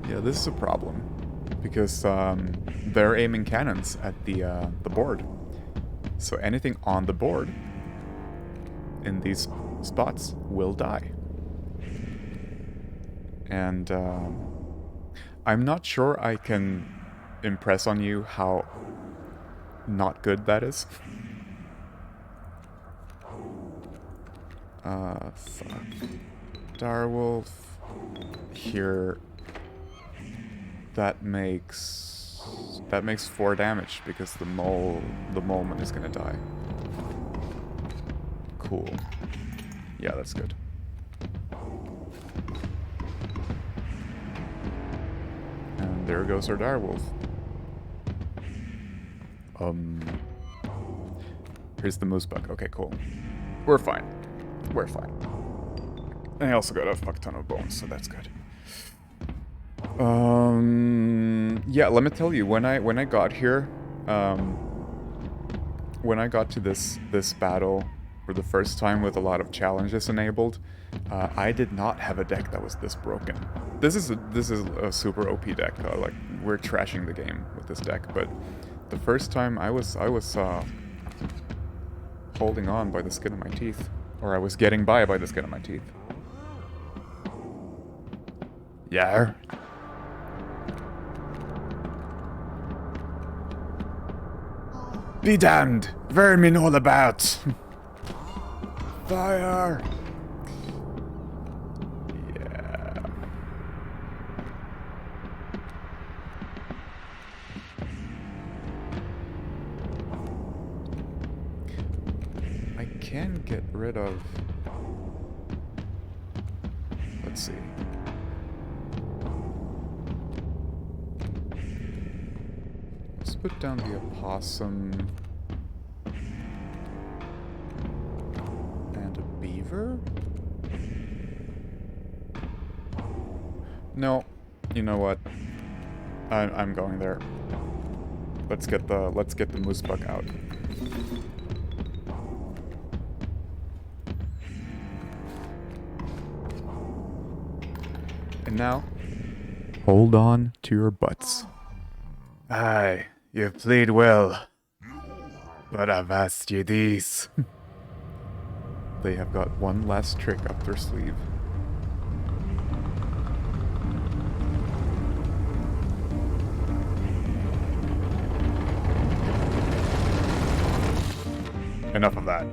S1: Yeah, this is a problem because they're aiming cannons at the board. So anything on the board in these spots will die. And I'm not sure I can impress on you how not good that is. So Direwolf here. That makes 4 damage because the moleman is gonna die. Cool. Yeah, that's good. And there goes our direwolf. Here's the moose bug. Okay, cool. We're fine. We're fine. And I also got a fuck ton of bones, so that's good. Yeah, let me tell you, when I got here, when I got to this battle for the first time with a lot of challenges enabled, I did not have a deck that was this broken. This is a super OP deck. Like, we're trashing the game with this deck, but the first time I was holding on by the skin of my teeth, or I was getting by the skin of my teeth. Yeah. Be damned! Vermin all about! Fire! Yeah. I can get rid of... Let's see. Let's put down the opossum and a beaver. No, you know what? I'm going there. Let's get the moose bug out. And now, hold on to your butts. Aye, you've played well, but I've asked you these. They have got one last trick up their sleeve. Enough of that.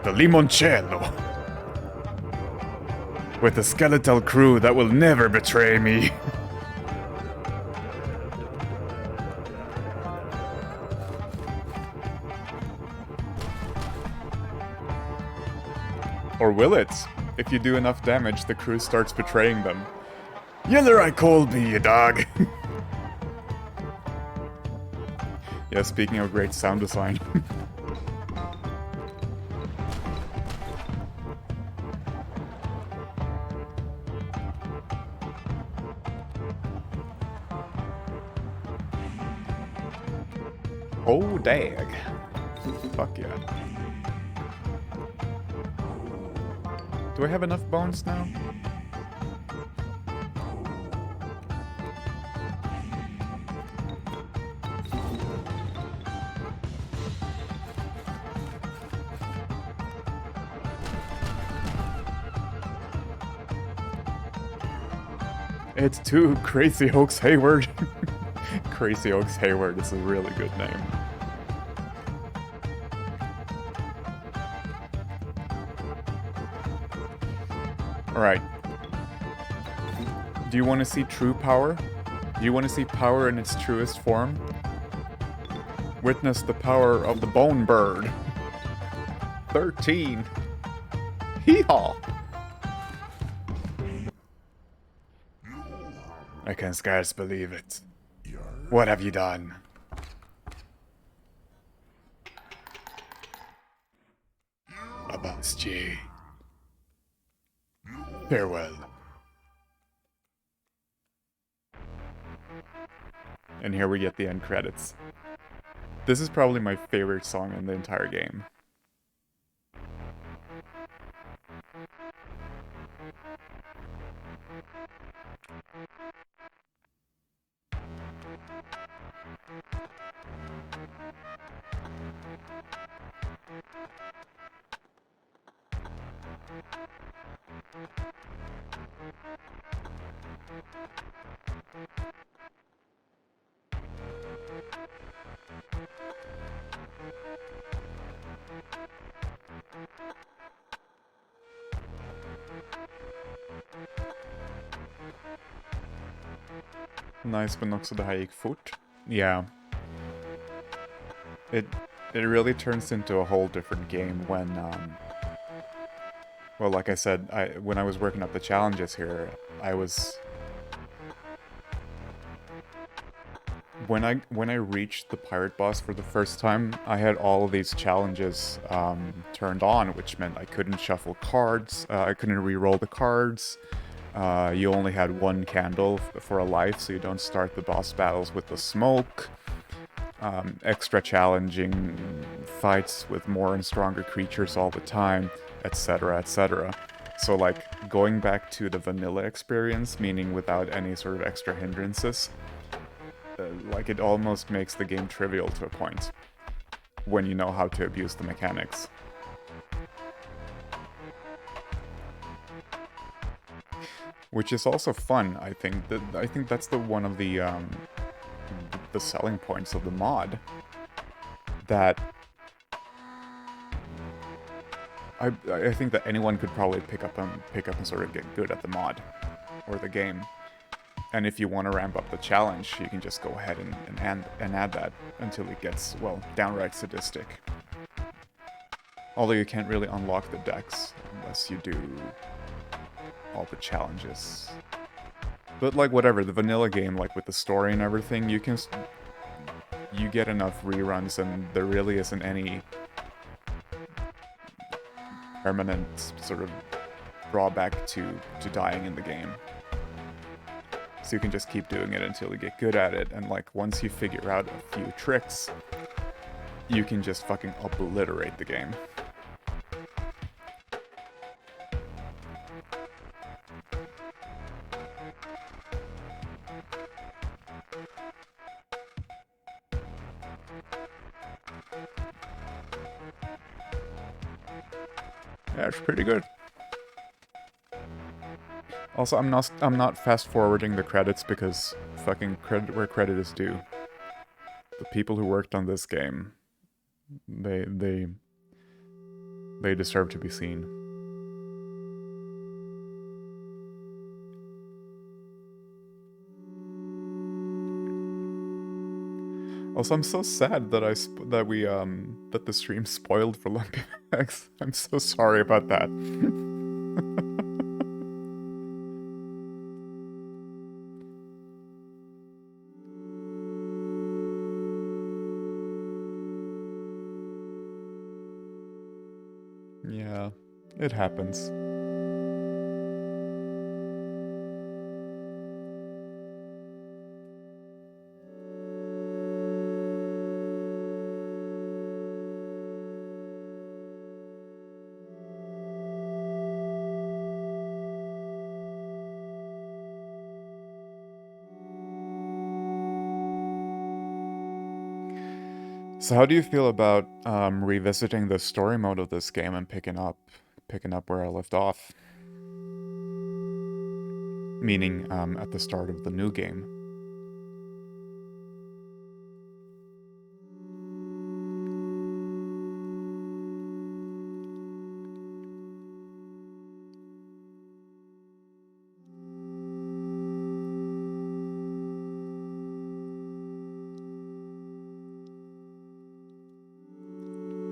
S1: The limoncello. With a skeletal crew that will never betray me. Or will it? If you do enough damage, the crew starts betraying them. Yeller I called me, you dog. Yeah, speaking of great sound design. Oh, dag. Fuck yeah. Do I have enough bones now? It's too Crazy Oaks Hayward. Crazy Oaks Hayward is a really good name. Alright. Do you want to see true power? Do you want to see power in its truest form? Witness the power of the Bone Bird. 13. Hee-haw! I can scarce believe it. What have you done? Avast ye. Farewell. And here we get the end credits. This is probably my favorite song in the entire game. Nice, men också det här gick fort. Yeah. It really turns into a whole different game when, well, like I said, when I was working up the challenges here, I was... When I reached the pirate boss for the first time, I had all of these challenges turned on, which meant I couldn't shuffle cards, I couldn't re-roll the cards, you only had one candle for a life, so you don't start the boss battles with the smoke, extra challenging fights with more and stronger creatures all the time, etc., etc. So, like, going back to the vanilla experience, meaning without any sort of extra hindrances, like, it almost makes the game trivial to a point, when you know how to abuse the mechanics. Which is also fun, I think. I think that's one of the selling points of the mod. That I think that anyone could probably pick up and sort of get good at the mod or the game. And if you want to ramp up the challenge, you can just go ahead and add that until it gets, well, downright sadistic. Although you can't really unlock the decks unless you do all the challenges. But, like, whatever, the vanilla game, like, with the story and everything, you get enough reruns and there really isn't any permanent sort of drawback to dying in the game. So you can just keep doing it until you get good at it, and, like, once you figure out a few tricks, you can just fucking obliterate the game. Yeah, it's pretty good. Also, I'm not fast forwarding the credits because fucking credit where credit is due. The people who worked on this game, they deserve to be seen. Also, I'm so sad that that the stream spoiled for Lumpy Max. I'm so sorry about that. Yeah, it happens. So how do you feel about revisiting the story mode of this game and picking up where I left off? Meaning at the start of the new game.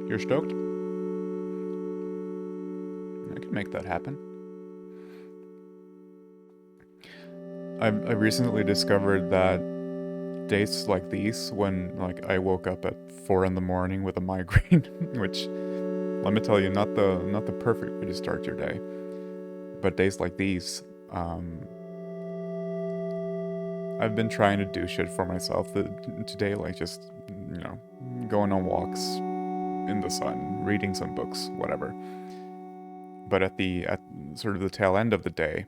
S1: You're stoked? I can make that happen. I recently discovered that days like these, when like I woke up at 4 in the morning with a migraine, which, let me tell you, not the perfect way to start your day. But days like these, I've been trying to do shit for myself today, like just, you know, going on walks in the sun, reading some books, whatever. But at sort of the tail end of the day,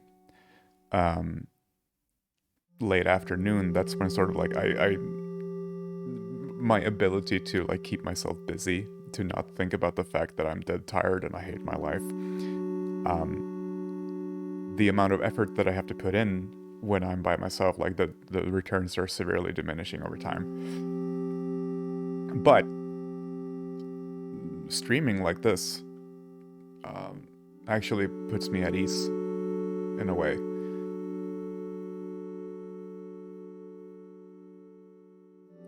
S1: late afternoon, that's when sort of like my ability to like keep myself busy, to not think about the fact that I'm dead tired and I hate my life, the amount of effort that I have to put in when I'm by myself, like the returns are severely diminishing over time. But streaming like this actually puts me at ease in a way.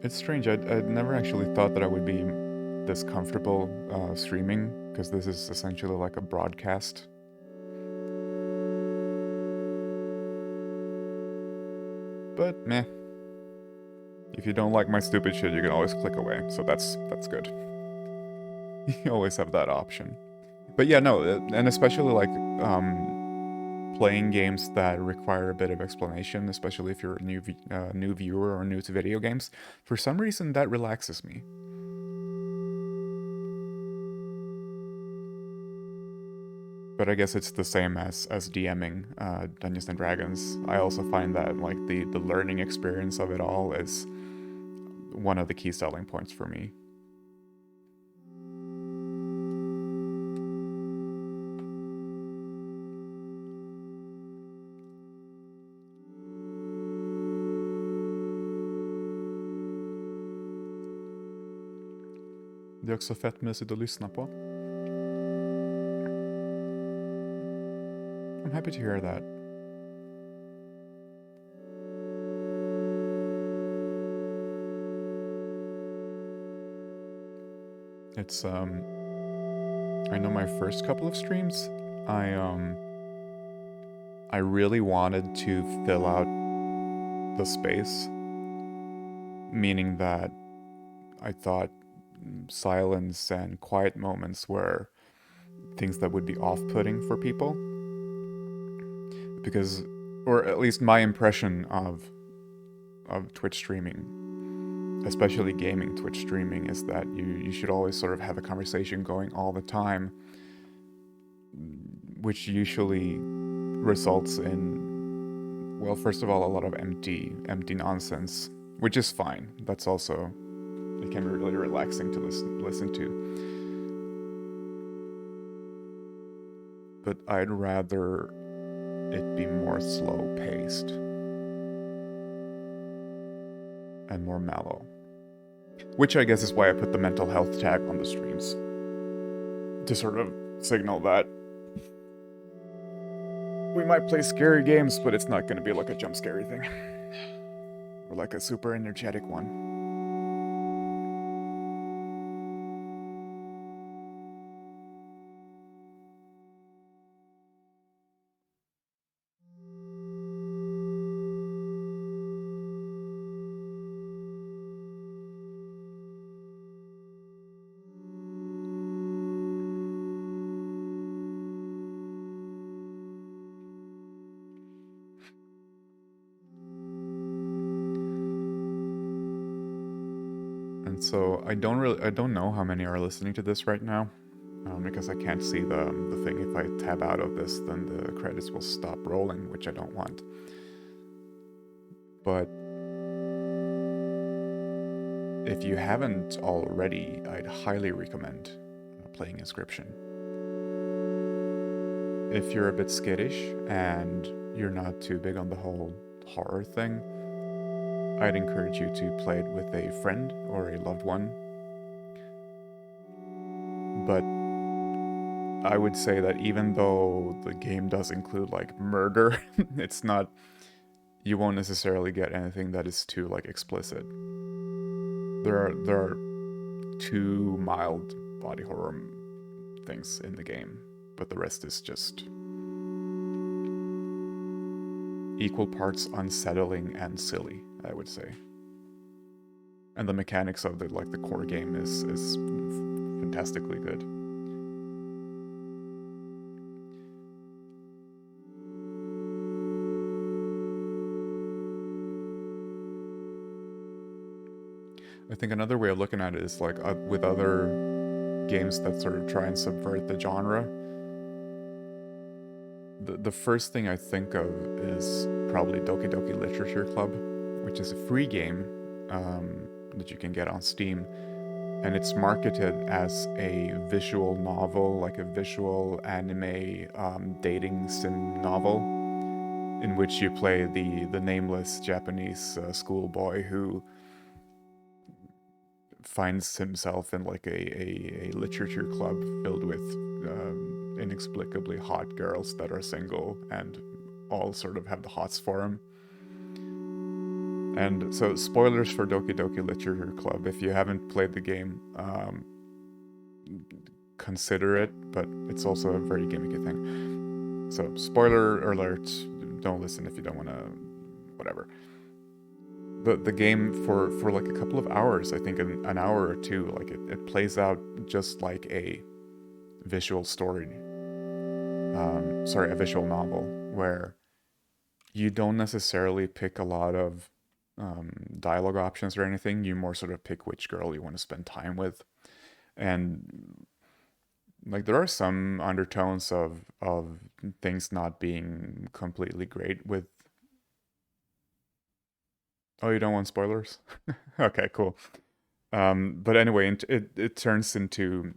S1: It's strange. I'd never actually thought that I would be this comfortable streaming, because this is essentially like a broadcast. But meh. If you don't like my stupid shit, you can always click away. So that's good. You always have that option. But yeah, no, and especially like playing games that require a bit of explanation, especially if you're a new viewer or new to video games, for some reason that relaxes me. But I guess it's the same as DMing Dungeons and Dragons. I also find that like the learning experience of it all is one of the key selling points for me. Det är också fett mysigt att lyssna på. I'm happy to hear that. It's I know my first couple of streams, I really wanted to fill out the space, meaning that I thought silence and quiet moments were things that would be off-putting for people. Because, or at least my impression of Twitch streaming, especially gaming Twitch streaming, is that you should always sort of have a conversation going all the time, which usually results in, well, first of all, a lot of empty nonsense, which is fine. That's also, it can be really relaxing to listen to. But I'd rather it be more slow-paced and more mellow. Which I guess is why I put the mental health tag on the streams, to sort of signal that we might play scary games, but it's not going to be like a jump scary thing. Or like a super energetic one. And so I don't know how many are listening to this right now, because I can't see the thing. If I tab out of this, then the credits will stop rolling, which I don't want. But if you haven't already, I'd highly recommend playing Inscryption. If you're a bit skittish and you're not too big on the whole horror thing, I'd encourage you to play it with a friend or a loved one. But I would say that even though the game does include like murder, it's not, you won't necessarily get anything that is too like explicit. There are 2 mild body horror things in the game, but the rest is just equal parts unsettling and silly, I would say. And the mechanics of the core game is fantastically good. I think another way of looking at it is like with other games that sort of try and subvert the genre. The first thing I think of is probably Doki Doki Literature Club, which is a free game that you can get on Steam. And it's marketed as a visual novel, like a visual anime dating sim novel, in which you play the nameless Japanese schoolboy who finds himself in like a literature club filled with inexplicably hot girls that are single and all sort of have the hots for him. And so, spoilers for Doki Doki Literature Club. If you haven't played the game, consider it, but it's also a very gimmicky thing. So, spoiler alert, don't listen if you don't want to, whatever. The game for like a couple of hours, I think an hour or two, like it plays out just like a visual story. A visual novel where you don't necessarily pick a lot of dialogue options or anything. You more sort of pick which girl you want to spend time with. And like there are some undertones of things not being completely great with. Oh, you don't want spoilers? Okay, cool. But anyway, it turns into,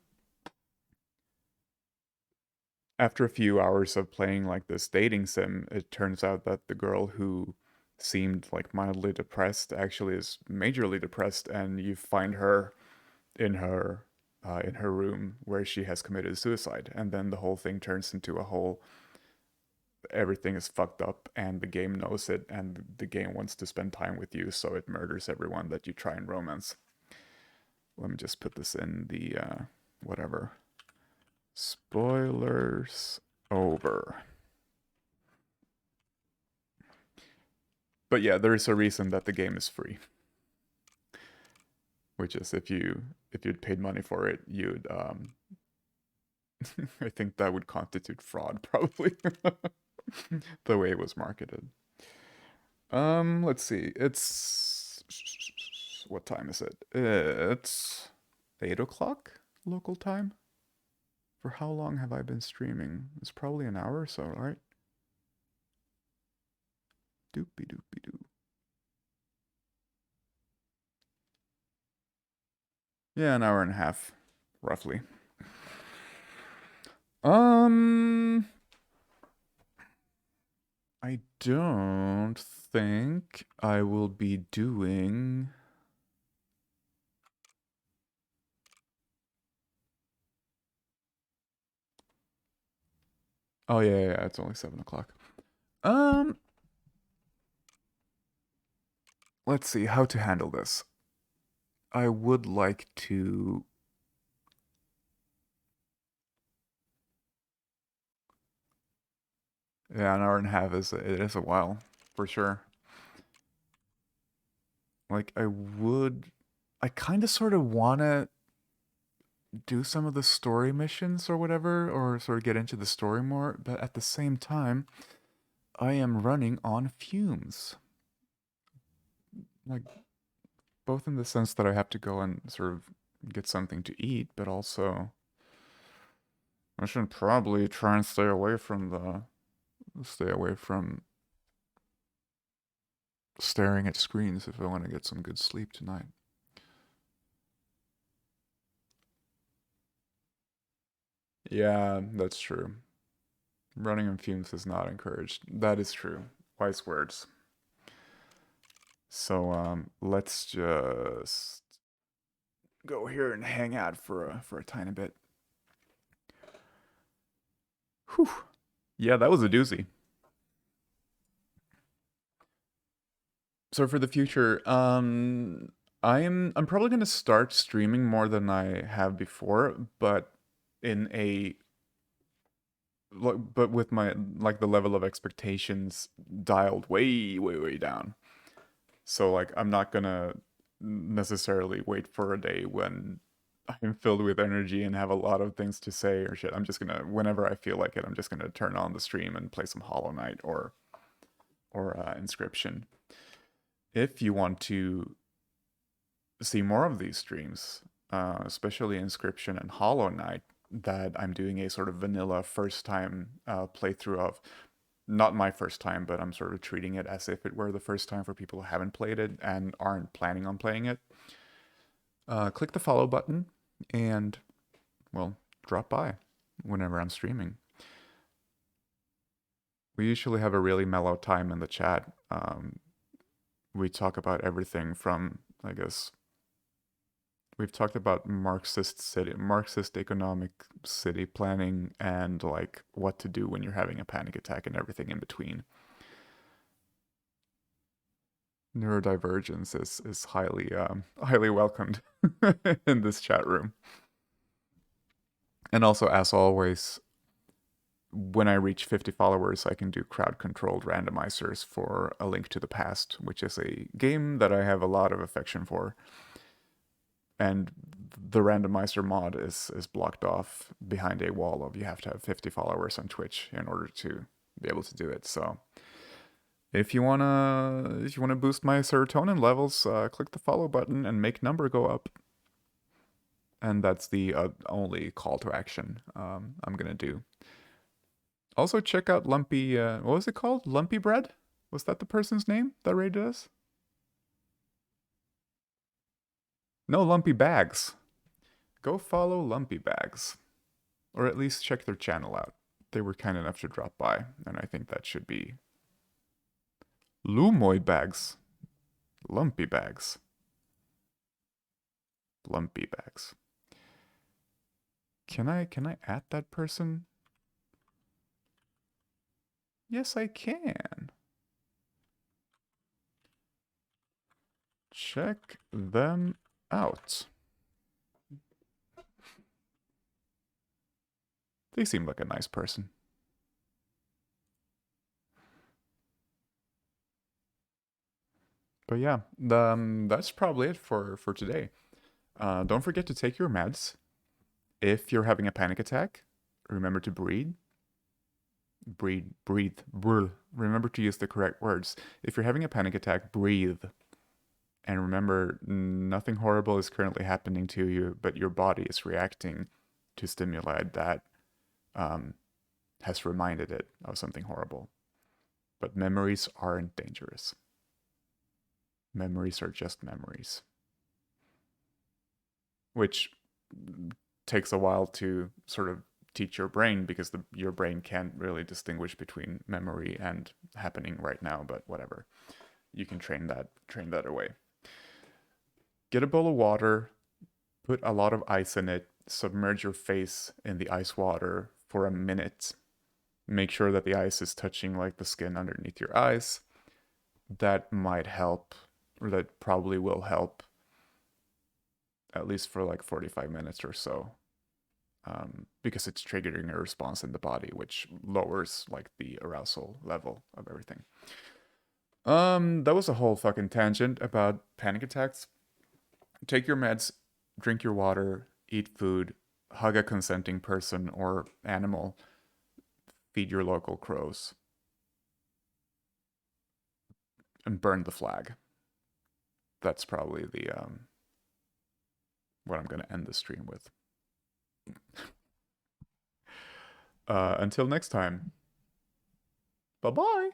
S1: after a few hours of playing like this dating sim, it turns out that the girl who seemed like mildly depressed actually is majorly depressed, and you find her in her room where she has committed suicide, and then the whole thing turns into a whole everything is fucked up and the game knows it and the game wants to spend time with you, so it murders everyone that you try and romance. Let me just put this in the whatever. Spoilers over. But yeah, there is a reason that the game is free. Which is if you'd paid money for it, you'd I think that would constitute fraud probably. The way it was marketed. Let's see. It's what time is it? It's 8 o'clock local time. For how long have I been streaming? It's probably an hour or so, right? Doopy doopy doo. Yeah, an hour and a half, roughly. I don't think I will be doing. Oh yeah, it's only 7 o'clock. Let's see how to handle this. I would like to. Yeah, an hour and a half is a while, for sure. Like I kind of sort of want to do some of the story missions or whatever, or sort of get into the story more, but at the same time, I am running on fumes. Like, both in the sense that I have to go and sort of get something to eat, but also I should probably try and stay away from staring at screens if I want to get some good sleep tonight. Yeah, that's true. Running on fumes is not encouraged. That is true. Wise words. So let's just go here and hang out for a tiny bit. Whew. Yeah, that was a doozy. So for the future, I'm probably gonna start streaming more than I have before, but in a but with my like the level of expectations dialed way down. So like I'm not gonna necessarily wait for a day when I'm filled with energy and have a lot of things to say or shit. I'm just gonna whenever I feel like it, I'm just gonna turn on the stream and play some Hollow Knight or Inscryption. If you want to see more of these streams, especially Inscryption and Hollow Knight, that I'm doing a sort of vanilla first time playthrough of. Not my first time, but I'm sort of treating it as if it were the first time for people who haven't played it and aren't planning on playing it. Click the follow button and, well, drop by whenever I'm streaming. We usually have a really mellow time in the chat. We talk about everything from, I guess, we've talked about Marxist economic city planning and like what to do when you're having a panic attack and everything in between. Neurodivergence is highly welcomed in this chat room. And also, as always, when I reach 50 followers, I can do crowd-controlled randomizers for A Link to the Past, which is a game that I have a lot of affection for. And the randomizer mod is blocked off behind a wall of you have to have 50 followers on Twitch in order to be able to do it. So if you wanna boost my serotonin levels, click the follow button and make number go up. And that's the only call to action I'm gonna do. Also check out Lumpy. What was it called? Lumpy Bread? Was that the person's name that rated us? No, Lumpy Bags. Go follow Lumpy Bags, or at least check their channel out. They were kind enough to drop by, and I think that should be Lumoy Bags. Lumpy Bags. Lumpy Bags. Can I add that person? Yes, I can. Check them out. They seem like a nice person. But yeah, that's probably it for today. Don't forget to take your meds. If you're having a panic attack, remember to breathe. Breathe. Remember to use the correct words. If you're having a panic attack, breathe. And remember, nothing horrible is currently happening to you, but your body is reacting to stimuli that has reminded it of something horrible. But memories aren't dangerous. Memories are just memories. Which takes a while to sort of teach your brain because your brain can't really distinguish between memory and happening right now, but whatever. You can train that away. Get a bowl of water, put a lot of ice in it, submerge your face in the ice water for a minute. Make sure that the ice is touching like the skin underneath your eyes. That might help, or that probably will help, at least for like 45 minutes or so. Because it's triggering a response in the body, which lowers like the arousal level of everything. That was a whole fucking tangent about panic attacks. Take your meds, drink your water, eat food, hug a consenting person or animal, feed your local crows, and burn the flag. That's probably the what I'm gonna end the stream with. Until next time. Bye-bye.